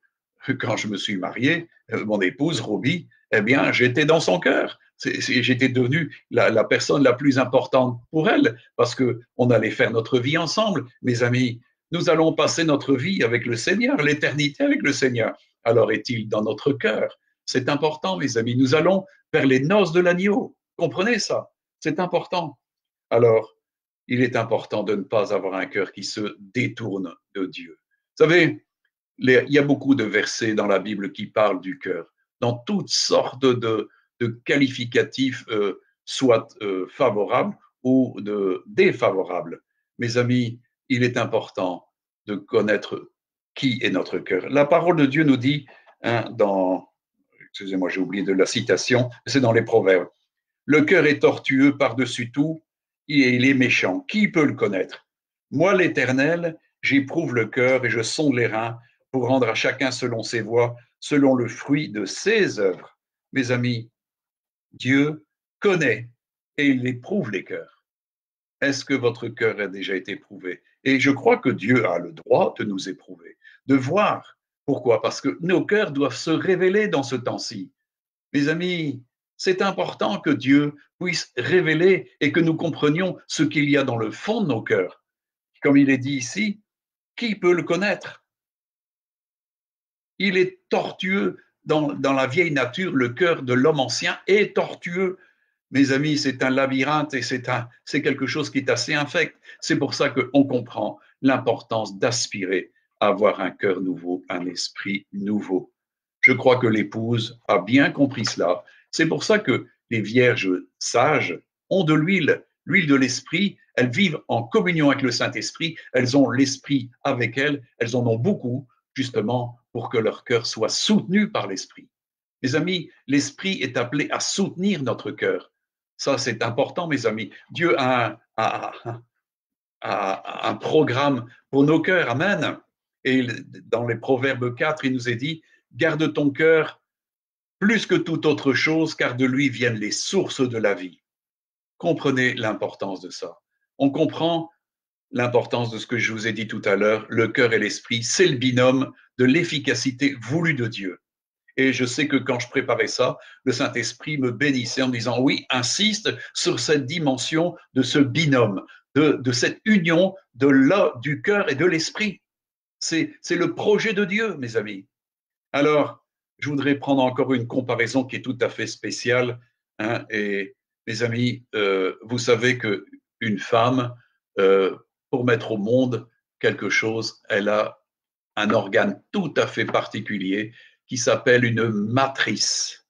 quand je me suis marié, mon épouse, Roby, eh bien j'étais dans son cœur. J'étais devenu la personne la plus importante pour elle parce qu'on allait faire notre vie ensemble. Mes amis, nous allons passer notre vie avec le Seigneur, l'éternité avec le Seigneur. Alors est-il dans notre cœur? C'est important, mes amis. Nous allons vers les noces de l'agneau. Comprenez ça? C'est important. Alors, il est important de ne pas avoir un cœur qui se détourne de Dieu. Vous savez, il y a beaucoup de versets dans la Bible qui parlent du cœur, dans toutes sortes de qualificatifs, soit favorables ou défavorables. Mes amis, il est important de connaître qui est notre cœur. La parole de Dieu nous dit, excusez-moi, j'ai oublié de la citation, c'est dans les Proverbes. Le cœur est tortueux par-dessus tout et il est méchant. Qui peut le connaître? Moi, l'Éternel, j'éprouve le cœur et je sonde les reins pour rendre à chacun selon ses voies, selon le fruit de ses œuvres. Mes amis, Dieu connaît et il éprouve les cœurs. Est-ce que votre cœur a déjà été éprouvé? Et je crois que Dieu a le droit de nous éprouver, de voir. Pourquoi? Parce que nos cœurs doivent se révéler dans ce temps-ci. Mes amis, c'est important que Dieu puisse révéler et que nous comprenions ce qu'il y a dans le fond de nos cœurs. Comme il est dit ici, qui peut le connaître? Il est tortueux dans la vieille nature, le cœur de l'homme ancien est tortueux. Mes amis, c'est un labyrinthe et c'est quelque chose qui est assez infect. C'est pour ça qu'on comprend l'importance d'aspirer à avoir un cœur nouveau, un esprit nouveau. Je crois que l'épouse a bien compris cela. C'est pour ça que les vierges sages ont de l'huile de l'esprit. Elles vivent en communion avec le Saint-Esprit. Elles ont l'esprit avec elles. Elles en ont beaucoup, justement, pour que leur cœur soit soutenu par l'esprit. Mes amis, l'esprit est appelé à soutenir notre cœur. Ça, c'est important, mes amis. Dieu a un programme pour nos cœurs. Amen. Et dans les Proverbes 4, il nous est dit, garde ton cœur plus que toute autre chose, car de lui viennent les sources de la vie. Comprenez l'importance de ça. On comprend l'importance de ce que je vous ai dit tout à l'heure. Le cœur et l'esprit, c'est le binôme de l'efficacité voulue de Dieu. Et je sais que quand je préparais ça, le Saint-Esprit me bénissait en me disant, oui, insiste sur cette dimension de ce binôme, de cette union du cœur et de l'esprit. C'est le projet de Dieu, mes amis. Alors, je voudrais prendre encore une comparaison qui est tout à fait spéciale. Et mes amis, vous savez qu'une femme, pour mettre au monde quelque chose, elle a un organe tout à fait particulier qui s'appelle une matrice.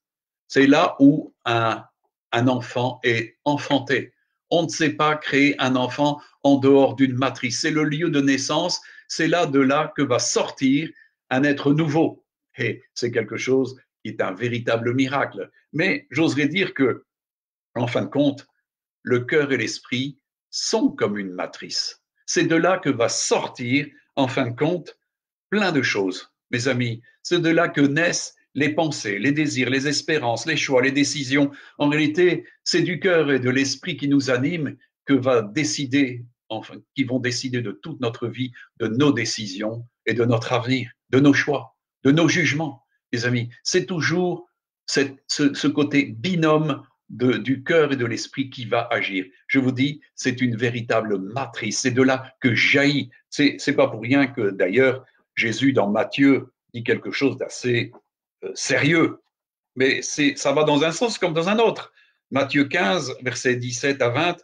C'est là où un enfant est enfanté. On ne sait pas créer un enfant en dehors d'une matrice. C'est le lieu de naissance, c'est là de là que va sortir un être nouveau. Et c'est quelque chose qui est un véritable miracle. Mais j'oserais dire que, en fin de compte, le cœur et l'esprit sont comme une matrice. C'est de là que va sortir, en fin de compte, plein de choses, mes amis. C'est de là que naissent les pensées, les désirs, les espérances, les choix, les décisions. En réalité, c'est du cœur et de l'esprit qui nous animent que va décider, enfin, qui vont décider de toute notre vie, de nos décisions et de notre avenir, de nos choix, de nos jugements, mes amis. C'est toujours ce côté binôme du cœur et de l'esprit qui va agir. Je vous dis, c'est une véritable matrice. C'est de là que jaillit. C'est pas pour rien que d'ailleurs Jésus dans Matthieu dit quelque chose d'assez sérieux, mais ça va dans un sens comme dans un autre. Matthieu 15, versets 17 à 20,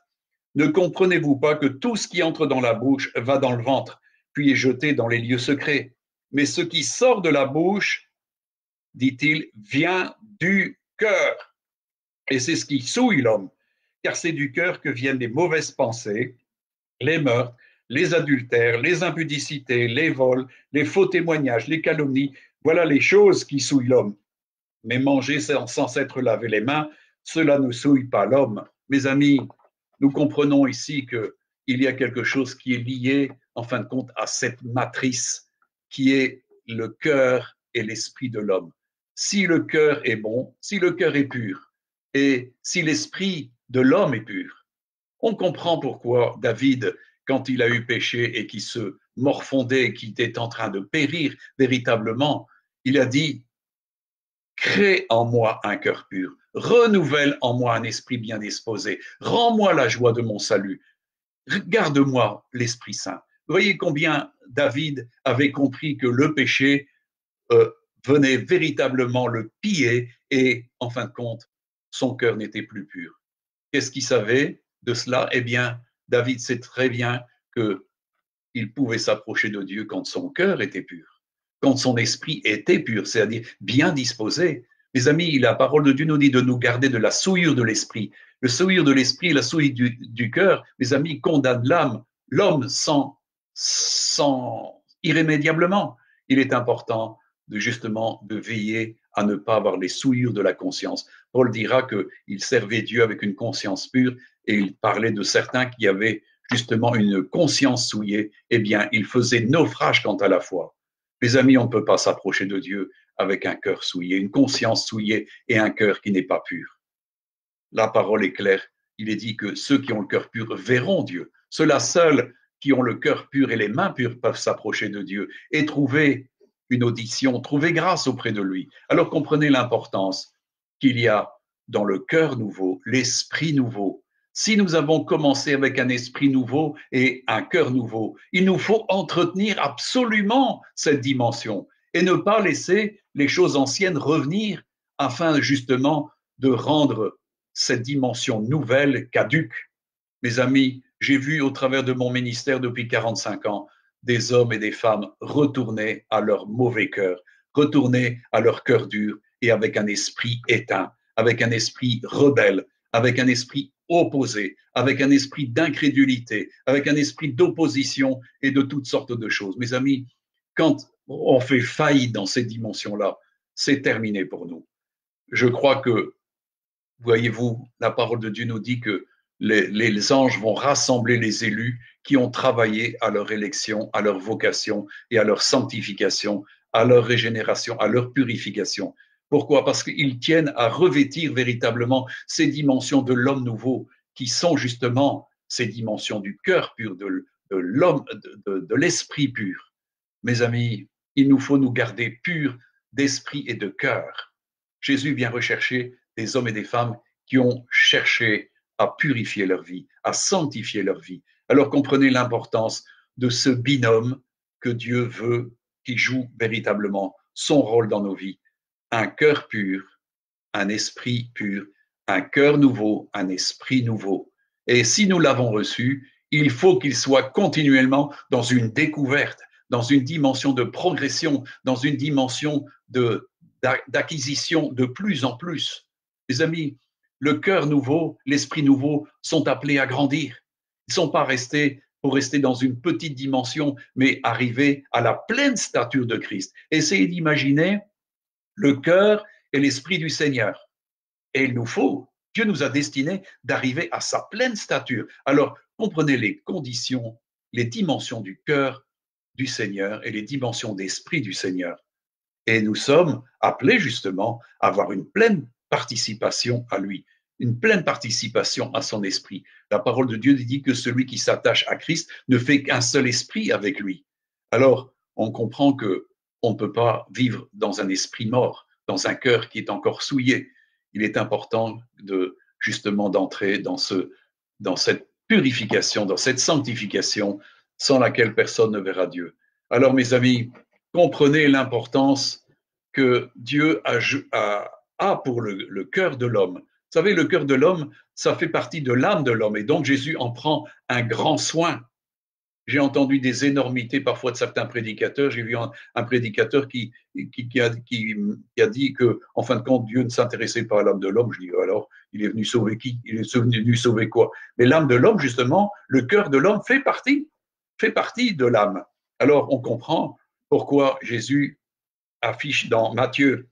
ne comprenez-vous pas que tout ce qui entre dans la bouche va dans le ventre, puis est jeté dans les lieux secrets? Mais ce qui sort de la bouche, dit-il, vient du cœur. Et c'est ce qui souille l'homme, car c'est du cœur que viennent les mauvaises pensées, les meurtres, les adultères, les impudicités, les vols, les faux témoignages, les calomnies. Voilà les choses qui souillent l'homme. Mais manger sans s'être lavé les mains, cela ne souille pas l'homme. Mes amis, nous comprenons ici qu'il y a quelque chose qui est lié, en fin de compte, à cette matrice qui est le cœur et l'esprit de l'homme. Si le cœur est bon, si le cœur est pur, et si l'esprit de l'homme est pur, on comprend pourquoi David, quand il a eu péché et qui se morfondait, qui était en train de périr véritablement, il a dit « Crée en moi un cœur pur, renouvelle en moi un esprit bien disposé, rends-moi la joie de mon salut, garde-moi l'Esprit Saint. » Vous voyez combien David avait compris que le péché venait véritablement le piller et, en fin de compte, son cœur n'était plus pur. Qu'est-ce qu'il savait de cela? Eh bien, David sait très bien qu'il pouvait s'approcher de Dieu quand son cœur était pur, quand son esprit était pur, c'est-à-dire bien disposé. Mes amis, la parole de Dieu nous dit de nous garder de la souillure de l'esprit. Le souillure de l'esprit, la souillure du cœur, mes amis, condamne l'âme, l'homme sans irrémédiablement. Il est important justement de veiller à ne pas avoir les souillures de la conscience. Paul dira qu'il servait Dieu avec une conscience pure et il parlait de certains qui avaient justement une conscience souillée. Eh bien, il faisait naufrage quant à la foi. Mes amis, on ne peut pas s'approcher de Dieu avec un cœur souillé, une conscience souillée et un cœur qui n'est pas pur. La parole est claire. Il est dit que ceux qui ont le cœur pur verront Dieu. Ceux-là seuls qui ont le cœur pur et les mains pures peuvent s'approcher de Dieu et trouver une audition, trouver grâce auprès de lui. Alors comprenez l'importance qu'il y a dans le cœur nouveau, l'esprit nouveau. Si nous avons commencé avec un esprit nouveau et un cœur nouveau, il nous faut entretenir absolument cette dimension et ne pas laisser les choses anciennes revenir afin justement de rendre cette dimension nouvelle caduque. Mes amis, j'ai vu au travers de mon ministère depuis 45 ans des hommes et des femmes retourner à leur mauvais cœur, retourner à leur cœur dur et avec un esprit éteint, avec un esprit rebelle, avec un esprit opposé, avec un esprit d'incrédulité, avec un esprit d'opposition et de toutes sortes de choses. Mes amis, quand on fait faillite dans ces dimensions-là, c'est terminé pour nous. Je crois que, voyez-vous, la parole de Dieu nous dit que les anges vont rassembler les élus qui ont travaillé à leur élection, à leur vocation et à leur sanctification, à leur régénération, à leur purification. Pourquoi? Parce qu'ils tiennent à revêtir véritablement ces dimensions de l'homme nouveau qui sont justement ces dimensions du cœur pur, de l'homme, de l'esprit pur. Mes amis, il nous faut nous garder purs d'esprit et de cœur. Jésus vient rechercher des hommes et des femmes qui ont cherché à purifier leur vie, à sanctifier leur vie. Alors comprenez l'importance de ce binôme que Dieu veut qui joue véritablement son rôle dans nos vies. Un cœur pur, un esprit pur, un cœur nouveau, un esprit nouveau. Et si nous l'avons reçu, il faut qu'il soit continuellement dans une découverte, dans une dimension de progression, dans une dimension d'acquisition de plus en plus. Les amis, le cœur nouveau, l'esprit nouveau sont appelés à grandir. Ils ne sont pas restés pour rester dans une petite dimension, mais arriver à la pleine stature de Christ. Essayez d'imaginer le cœur et l'esprit du Seigneur. Et il nous faut, Dieu nous a destinés d'arriver à sa pleine stature. Alors, comprenez les conditions, les dimensions du cœur du Seigneur et les dimensions d'esprit du Seigneur. Et nous sommes appelés justement à avoir une pleine participation à lui, une pleine participation à son esprit. La parole de Dieu dit que celui qui s'attache à Christ ne fait qu'un seul esprit avec lui. Alors, on comprend que on ne peut pas vivre dans un esprit mort, dans un cœur qui est encore souillé. Il est important de justement d'entrer dans cette purification, dans cette sanctification, sans laquelle personne ne verra Dieu. Alors, mes amis, comprenez l'importance que Dieu a pour le cœur de l'homme. Vous savez, le cœur de l'homme, ça fait partie de l'âme de l'homme, et donc Jésus en prend un grand soin. J'ai entendu des énormités parfois de certains prédicateurs. J'ai vu un prédicateur qui a dit que, en fin de compte, Dieu ne s'intéressait pas à l'âme de l'homme. Je dis alors, il est venu sauver qui? Il est venu sauver quoi? Mais l'âme de l'homme, justement, le cœur de l'homme fait partie de l'âme. Alors, on comprend pourquoi Jésus affiche dans Matthieu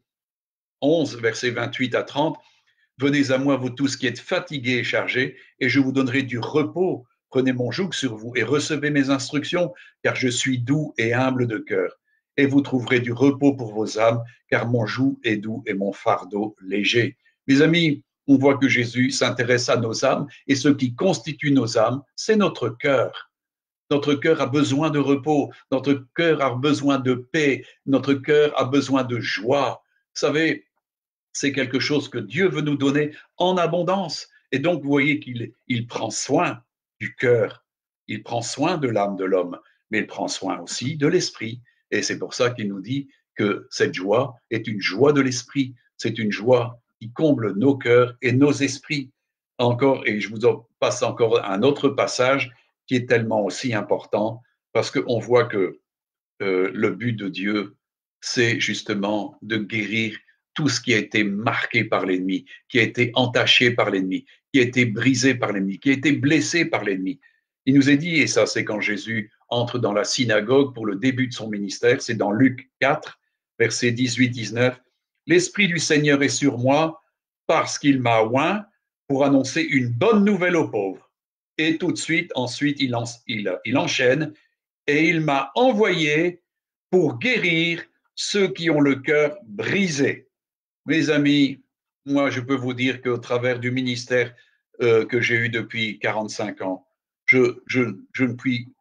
11, versets 28 à 30, « Venez à moi, vous tous qui êtes fatigués et chargés, et je vous donnerai du repos. Prenez mon joug sur vous et recevez mes instructions, car je suis doux et humble de cœur. Et vous trouverez du repos pour vos âmes, car mon joug est doux et mon fardeau léger. » Mes amis, on voit que Jésus s'intéresse à nos âmes, et ce qui constitue nos âmes, c'est notre cœur. Notre cœur a besoin de repos, notre cœur a besoin de paix, notre cœur a besoin de joie. Vous savez, c'est quelque chose que Dieu veut nous donner en abondance. Et donc, vous voyez qu'il prend soin du cœur, il prend soin de l'âme de l'homme, mais il prend soin aussi de l'esprit. Et c'est pour ça qu'il nous dit que cette joie est une joie de l'esprit, c'est une joie qui comble nos cœurs et nos esprits. Encore, et je vous en passe encore un autre passage qui est tellement aussi important, parce qu'on voit que le but de Dieu, c'est justement de guérir tout ce qui a été marqué par l'ennemi, qui a été entaché par l'ennemi, qui a été brisé par l'ennemi, qui a été blessé par l'ennemi. Il nous est dit, et ça c'est quand Jésus entre dans la synagogue pour le début de son ministère, c'est dans Luc 4, versets 18-19, « L'Esprit du Seigneur est sur moi parce qu'il m'a oint pour annoncer une bonne nouvelle aux pauvres. » Et tout de suite, ensuite, il enchaîne, « Et il m'a envoyé pour guérir ceux qui ont le cœur brisé. » Mes amis, moi, je peux vous dire qu'au travers du ministère que j'ai eu depuis 45 ans, je ne puis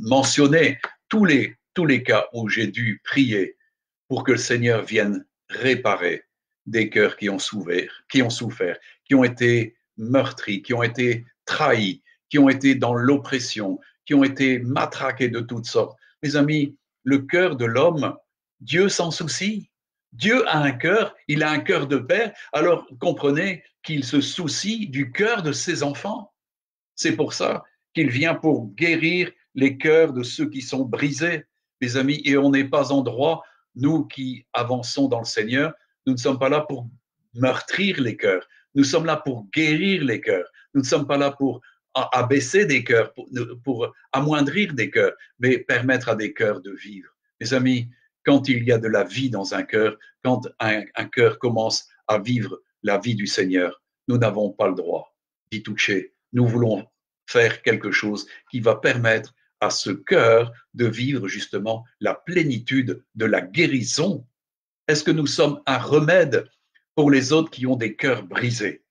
mentionner tous les cas où j'ai dû prier pour que le Seigneur vienne réparer des cœurs qui ont souffert, qui ont été meurtris, qui ont été trahis, qui ont été dans l'oppression, qui ont été matraqués de toutes sortes. Mes amis, le cœur de l'homme, Dieu s'en soucie. Dieu a un cœur, il a un cœur de père, alors comprenez qu'il se soucie du cœur de ses enfants. C'est pour ça qu'il vient pour guérir les cœurs de ceux qui sont brisés, mes amis, et on n'est pas en droit, nous qui avançons dans le Seigneur, nous ne sommes pas là pour meurtrir les cœurs, nous sommes là pour guérir les cœurs, nous ne sommes pas là pour abaisser des cœurs, pour amoindrir des cœurs, mais permettre à des cœurs de vivre. Mes amis, quand il y a de la vie dans un cœur, quand un cœur commence à vivre la vie du Seigneur, nous n'avons pas le droit d'y toucher. Nous voulons faire quelque chose qui va permettre à ce cœur de vivre justement la plénitude de la guérison. Est-ce que nous sommes un remède pour les autres qui ont des cœurs brisés?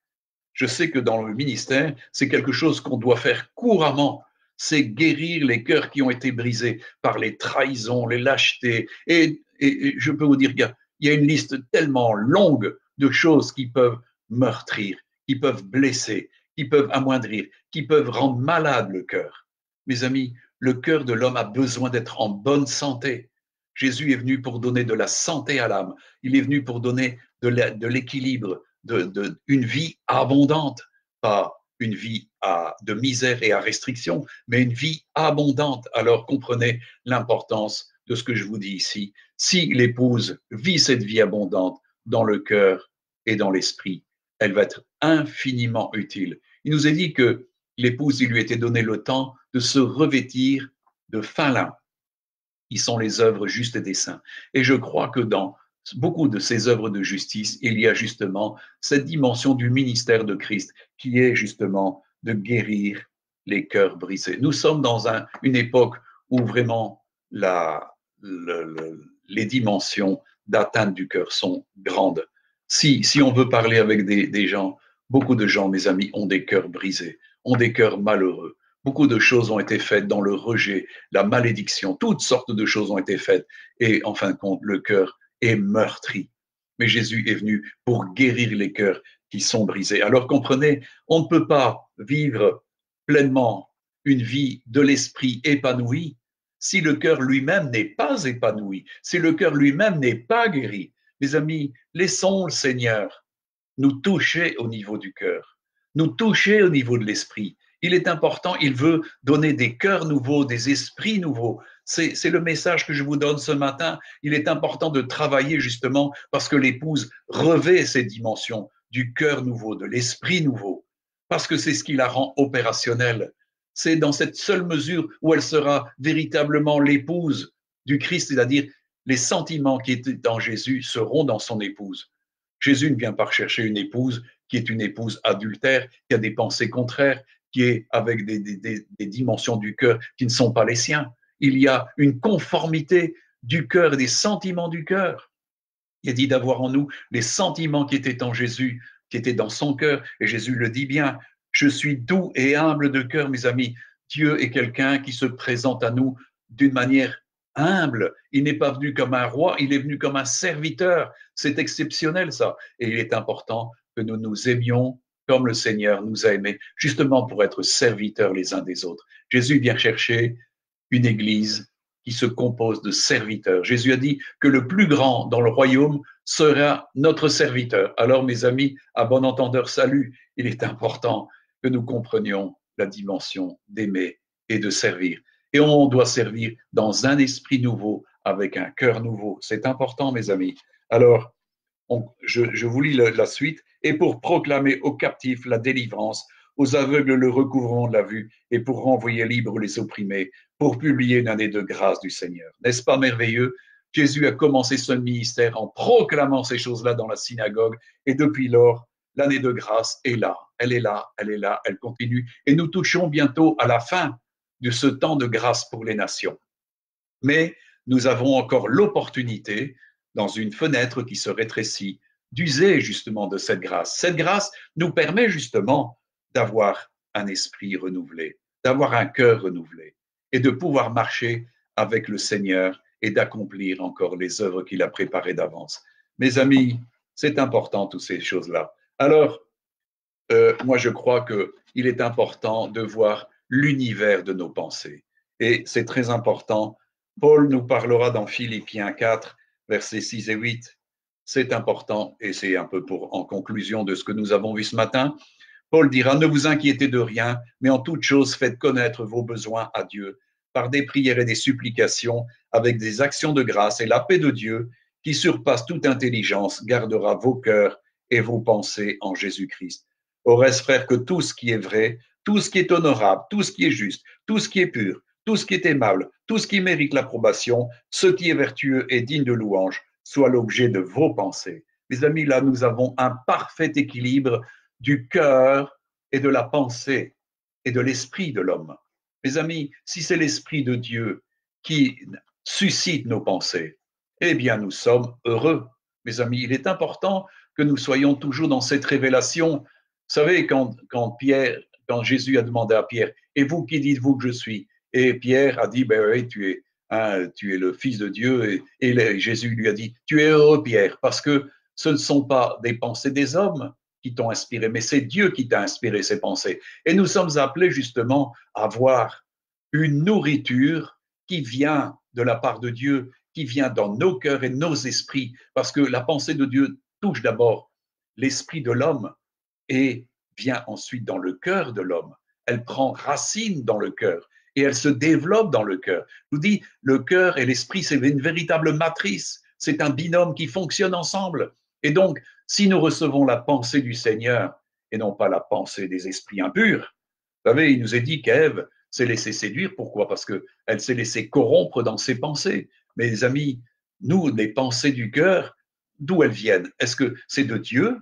Je sais que dans le ministère, c'est quelque chose qu'on doit faire couramment. C'est guérir les cœurs qui ont été brisés par les trahisons, les lâchetés. Et je peux vous dire qu'il y a une liste tellement longue de choses qui peuvent meurtrir, qui peuvent blesser, qui peuvent amoindrir, qui peuvent rendre malade le cœur. Mes amis, le cœur de l'homme a besoin d'être en bonne santé. Jésus est venu pour donner de la santé à l'âme. Il est venu pour donner de l'équilibre, une vie abondante, pas une vie de misère et à restriction, mais une vie abondante. Alors comprenez l'importance de ce que je vous dis ici. Si l'épouse vit cette vie abondante, dans le cœur et dans l'esprit. Elle va être infiniment utile. Il nous est dit que l'épouse, il lui était donné le temps de se revêtir de fin lin. Ils sont les œuvres justes des saints. Et je crois que dans beaucoup de ces œuvres de justice, il y a justement cette dimension du ministère de Christ qui est justement de guérir les cœurs brisés. Nous sommes dans une époque où vraiment les dimensions d'atteinte du cœur sont grandes. Si on veut parler avec des gens, beaucoup de gens, mes amis, ont des cœurs brisés, ont des cœurs malheureux. Beaucoup de choses ont été faites dans le rejet, la malédiction, toutes sortes de choses ont été faites. Et en fin de compte, le cœur est meurtri. Mais Jésus est venu pour guérir les cœurs qui sont brisés. Alors comprenez, on ne peut pas vivre pleinement une vie de l'esprit épanoui si le cœur lui-même n'est pas épanoui, si le cœur lui-même n'est pas guéri. Mes amis, laissons le Seigneur nous toucher au niveau du cœur, nous toucher au niveau de l'esprit. Il est important, il veut donner des cœurs nouveaux, des esprits nouveaux. C'est le message que je vous donne ce matin. Il est important de travailler justement parce que l'épouse revêt ces dimensions du cœur nouveau, de l'esprit nouveau, parce que c'est ce qui la rend opérationnelle. C'est dans cette seule mesure où elle sera véritablement l'épouse du Christ, c'est-à-dire les sentiments qui étaient en Jésus seront dans son épouse. Jésus ne vient pas rechercher une épouse qui est une épouse adultère, qui a des pensées contraires, qui est avec des dimensions du cœur qui ne sont pas les siens. Il y a une conformité du cœur et des sentiments du cœur. Il est dit d'avoir en nous les sentiments qui étaient en Jésus, qui étaient dans son cœur. Et Jésus le dit bien, je suis doux et humble de cœur, mes amis. Dieu est quelqu'un qui se présente à nous d'une manière humble. Il n'est pas venu comme un roi, il est venu comme un serviteur. C'est exceptionnel ça. Et il est important que nous nous aimions comme le Seigneur nous a aimés, justement pour être serviteurs les uns des autres. Jésus vient chercher une église qui se compose de serviteurs. Jésus a dit que le plus grand dans le royaume sera notre serviteur. Alors, mes amis, à bon entendeur, salut. Il est important que nous comprenions la dimension d'aimer et de servir. Et on doit servir dans un esprit nouveau, avec un cœur nouveau. C'est important, mes amis. Alors, je vous lis la suite. Et pour proclamer aux captifs la délivrance, aux aveugles le recouvrement de la vue, et pour renvoyer libres les opprimés, pour publier une année de grâce du Seigneur. N'est-ce pas merveilleux? Jésus a commencé son ministère en proclamant ces choses-là dans la synagogue, et depuis lors, l'année de grâce est là. Elle est là, elle est là, elle continue. Et nous touchons bientôt à la fin de ce temps de grâce pour les nations. Mais nous avons encore l'opportunité, dans une fenêtre qui se rétrécit, d'user justement de cette grâce. Cette grâce nous permet justement d'avoir un esprit renouvelé, d'avoir un cœur renouvelé et de pouvoir marcher avec le Seigneur et d'accomplir encore les œuvres qu'il a préparées d'avance. Mes amis, c'est important toutes ces choses-là. Alors, moi je crois qu'il est important de voir l'univers de nos pensées. Et c'est très important. Paul nous parlera dans Philippiens 4, versets 6 et 8. C'est important et c'est un peu en conclusion de ce que nous avons vu ce matin. Paul dira, ne vous inquiétez de rien, mais en toute chose faites connaître vos besoins à Dieu par des prières et des supplications avec des actions de grâce et la paix de Dieu qui surpasse toute intelligence gardera vos cœurs et vos pensées en Jésus-Christ. Au reste, frères, que tout ce qui est vrai, tout ce qui est honorable, tout ce qui est juste, tout ce qui est pur, tout ce qui est aimable, tout ce qui mérite l'approbation, ce qui est vertueux et digne de louange, soit l'objet de vos pensées. Mes amis, là, nous avons un parfait équilibre du cœur et de la pensée et de l'esprit de l'homme. Mes amis, si c'est l'esprit de Dieu qui suscite nos pensées, eh bien, nous sommes heureux. Mes amis, il est important que nous soyons toujours dans cette révélation. Vous savez, quand Jésus a demandé à Pierre, et vous, qui dites-vous que je suis? Et Pierre a dit, ben oui, tu es le Fils de Dieu. Et Jésus lui a dit, tu es heureux, Pierre, parce que ce ne sont pas des pensées des hommes qui t'ont inspiré, mais c'est Dieu qui t'a inspiré ces pensées. Et nous sommes appelés justement à avoir une nourriture qui vient de la part de Dieu, qui vient dans nos cœurs et nos esprits, parce que la pensée de Dieu touche d'abord l'esprit de l'homme et vient ensuite dans le cœur de l'homme. Elle prend racine dans le cœur et elle se développe dans le cœur. Je vous dis, le cœur et l'esprit, c'est une véritable matrice. C'est un binôme qui fonctionne ensemble. Et donc, si nous recevons la pensée du Seigneur et non pas la pensée des esprits impurs, vous savez, il nous est dit qu'Ève s'est laissée séduire. Pourquoi? Parce qu'elle s'est laissée corrompre dans ses pensées. Mes amis, nous, les pensées du cœur, d'où elles viennent? Est-ce que c'est de Dieu?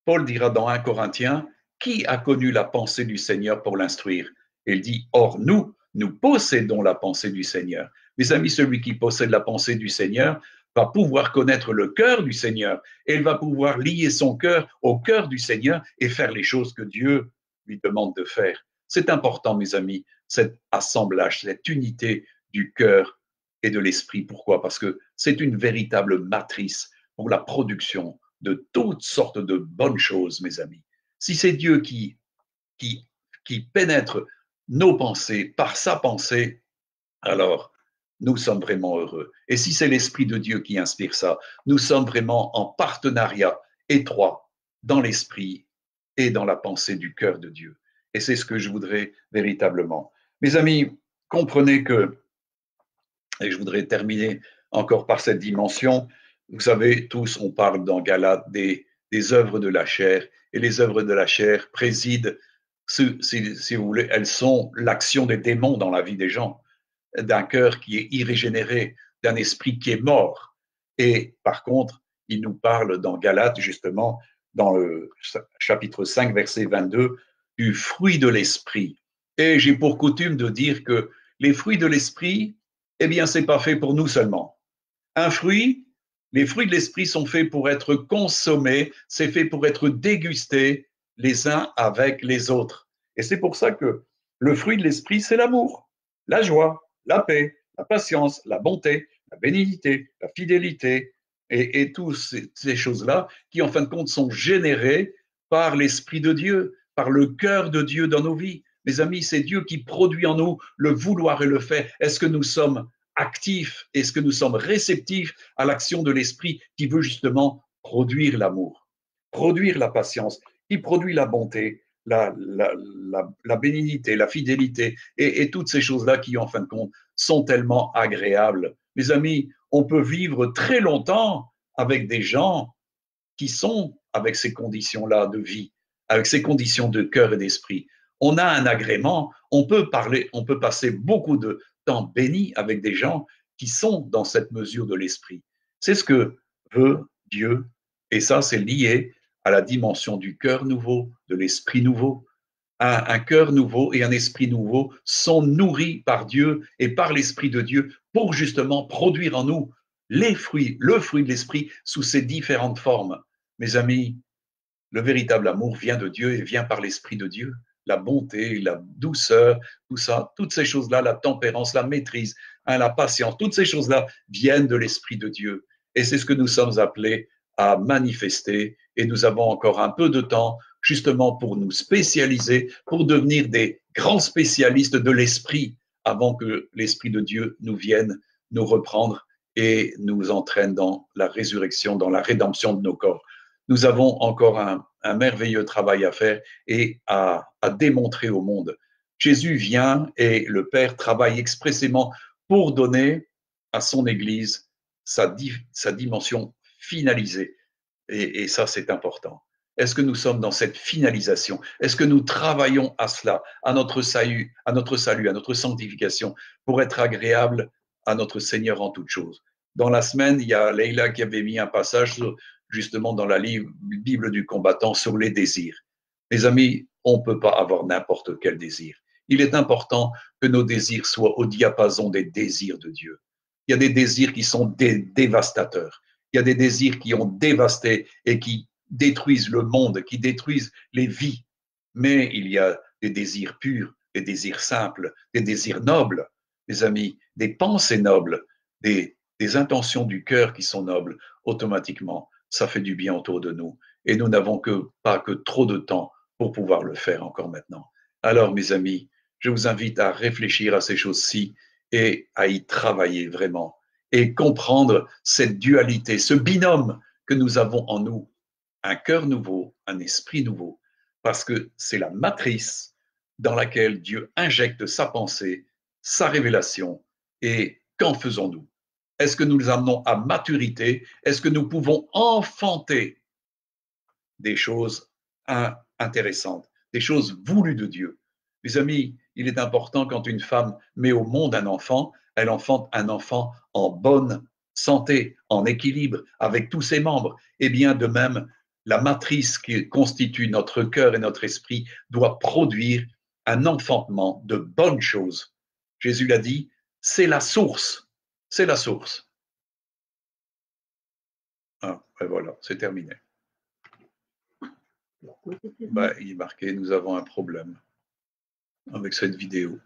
Paul dira dans 1 Corinthiens, qui a connu la pensée du Seigneur pour l'instruire? Et il dit, or nous possédons la pensée du Seigneur. Mes amis, celui qui possède la pensée du Seigneur va pouvoir connaître le cœur du Seigneur et il va pouvoir lier son cœur au cœur du Seigneur et faire les choses que Dieu lui demande de faire. C'est important, mes amis, cet assemblage, cette unité du cœur et de l'esprit. Pourquoi? Parce que c'est une véritable matrice pour la production de toutes sortes de bonnes choses, mes amis. Si c'est Dieu qui, qui pénètre nos pensées par sa pensée, alors nous sommes vraiment heureux. Et si c'est l'Esprit de Dieu qui inspire ça, nous sommes vraiment en partenariat étroit dans l'esprit et dans la pensée du cœur de Dieu. Et c'est ce que je voudrais véritablement. Mes amis, comprenez que, et je voudrais terminer encore par cette dimension, vous savez, tous, on parle dans Galates des œuvres de la chair, et les œuvres de la chair président, si vous voulez, elles sont l'action des démons dans la vie des gens, d'un cœur qui est irrégénéré, d'un esprit qui est mort. Et par contre, il nous parle dans Galates, justement, dans le chapitre 5, verset 22, du fruit de l'esprit. Et j'ai pour coutume de dire que les fruits de l'esprit, eh bien, c'est pas fait pour nous seulement. Un fruit, les fruits de l'esprit sont faits pour être consommés, c'est fait pour être dégustés les uns avec les autres. Et c'est pour ça que le fruit de l'esprit, c'est l'amour, la joie, la paix, la patience, la bonté, la bénignité, la fidélité et toutes ces choses-là qui, en fin de compte, sont générées par l'Esprit de Dieu, par le cœur de Dieu dans nos vies. Mes amis, c'est Dieu qui produit en nous le vouloir et le fait. Est-ce que nous sommes actifs? Est-ce que nous sommes réceptifs à l'action de l'Esprit qui veut justement produire l'amour, produire la patience, qui produit la bonté, la bénignité, la fidélité et toutes ces choses-là qui, en fin de compte, sont tellement agréables. Mes amis, on peut vivre très longtemps avec des gens qui sont avec ces conditions-là de vie, avec ces conditions de cœur et d'esprit. On a un agrément, on peut parler, on peut passer beaucoup de temps béni avec des gens qui sont dans cette mesure de l'esprit. C'est ce que veut Dieu. Et ça, c'est lié à la dimension du cœur nouveau, de l'esprit nouveau. Un cœur nouveau et un esprit nouveau sont nourris par Dieu et par l'Esprit de Dieu pour justement produire en nous les fruits, le fruit de l'Esprit sous ses différentes formes. Mes amis, le véritable amour vient de Dieu et vient par l'Esprit de Dieu. La bonté, la douceur, tout ça, toutes ces choses-là, la tempérance, la maîtrise, la patience, toutes ces choses-là viennent de l'Esprit de Dieu. Et c'est ce que nous sommes appelés à manifester. Et nous avons encore un peu de temps justement pour nous spécialiser, pour devenir des grands spécialistes de l'Esprit avant que l'Esprit de Dieu nous vienne nous reprendre et nous entraîne dans la résurrection, dans la rédemption de nos corps. Nous avons encore un merveilleux travail à faire et à démontrer au monde. Jésus vient et le Père travaille expressément pour donner à son Église sa dimension finalisée. Et ça, c'est important. Est-ce que nous sommes dans cette finalisation? Est-ce que nous travaillons à cela, à notre salut, à notre sanctification, pour être agréable à notre Seigneur en toutes choses? Dans la semaine, il y a Leïla qui avait mis un passage justement dans la Bible du combattant sur les désirs. Mes amis, on ne peut pas avoir n'importe quel désir. Il est important que nos désirs soient au diapason des désirs de Dieu. Il y a des désirs qui sont dévastateurs. Il y a des désirs qui ont dévasté et qui détruisent le monde, qui détruisent les vies. Mais il y a des désirs purs, des désirs simples, des désirs nobles, mes amis, des pensées nobles, des intentions du cœur qui sont nobles. Automatiquement, ça fait du bien autour de nous. Et nous n'avons pas que trop de temps pour pouvoir le faire encore maintenant. Alors, mes amis, je vous invite à réfléchir à ces choses-ci et à y travailler vraiment et comprendre cette dualité, ce binôme que nous avons en nous, un cœur nouveau, un esprit nouveau, parce que c'est la matrice dans laquelle Dieu injecte sa pensée, sa révélation. Et qu'en faisons-nous? Est-ce que nous les amenons à maturité? Est-ce que nous pouvons enfanter des choses intéressantes, des choses voulues de Dieu? Mes amis, il est important quand une femme met au monde un enfant, elle enfante un enfant en bonne santé, en équilibre, avec tous ses membres. Et bien de même, la matrice qui constitue notre cœur et notre esprit doit produire un enfantement de bonnes choses. Jésus l'a dit, c'est la source. C'est la source. Ah, et voilà, c'est terminé. Pourquoi c'est terminé? Ben, il est marqué, nous avons un problème avec cette vidéo.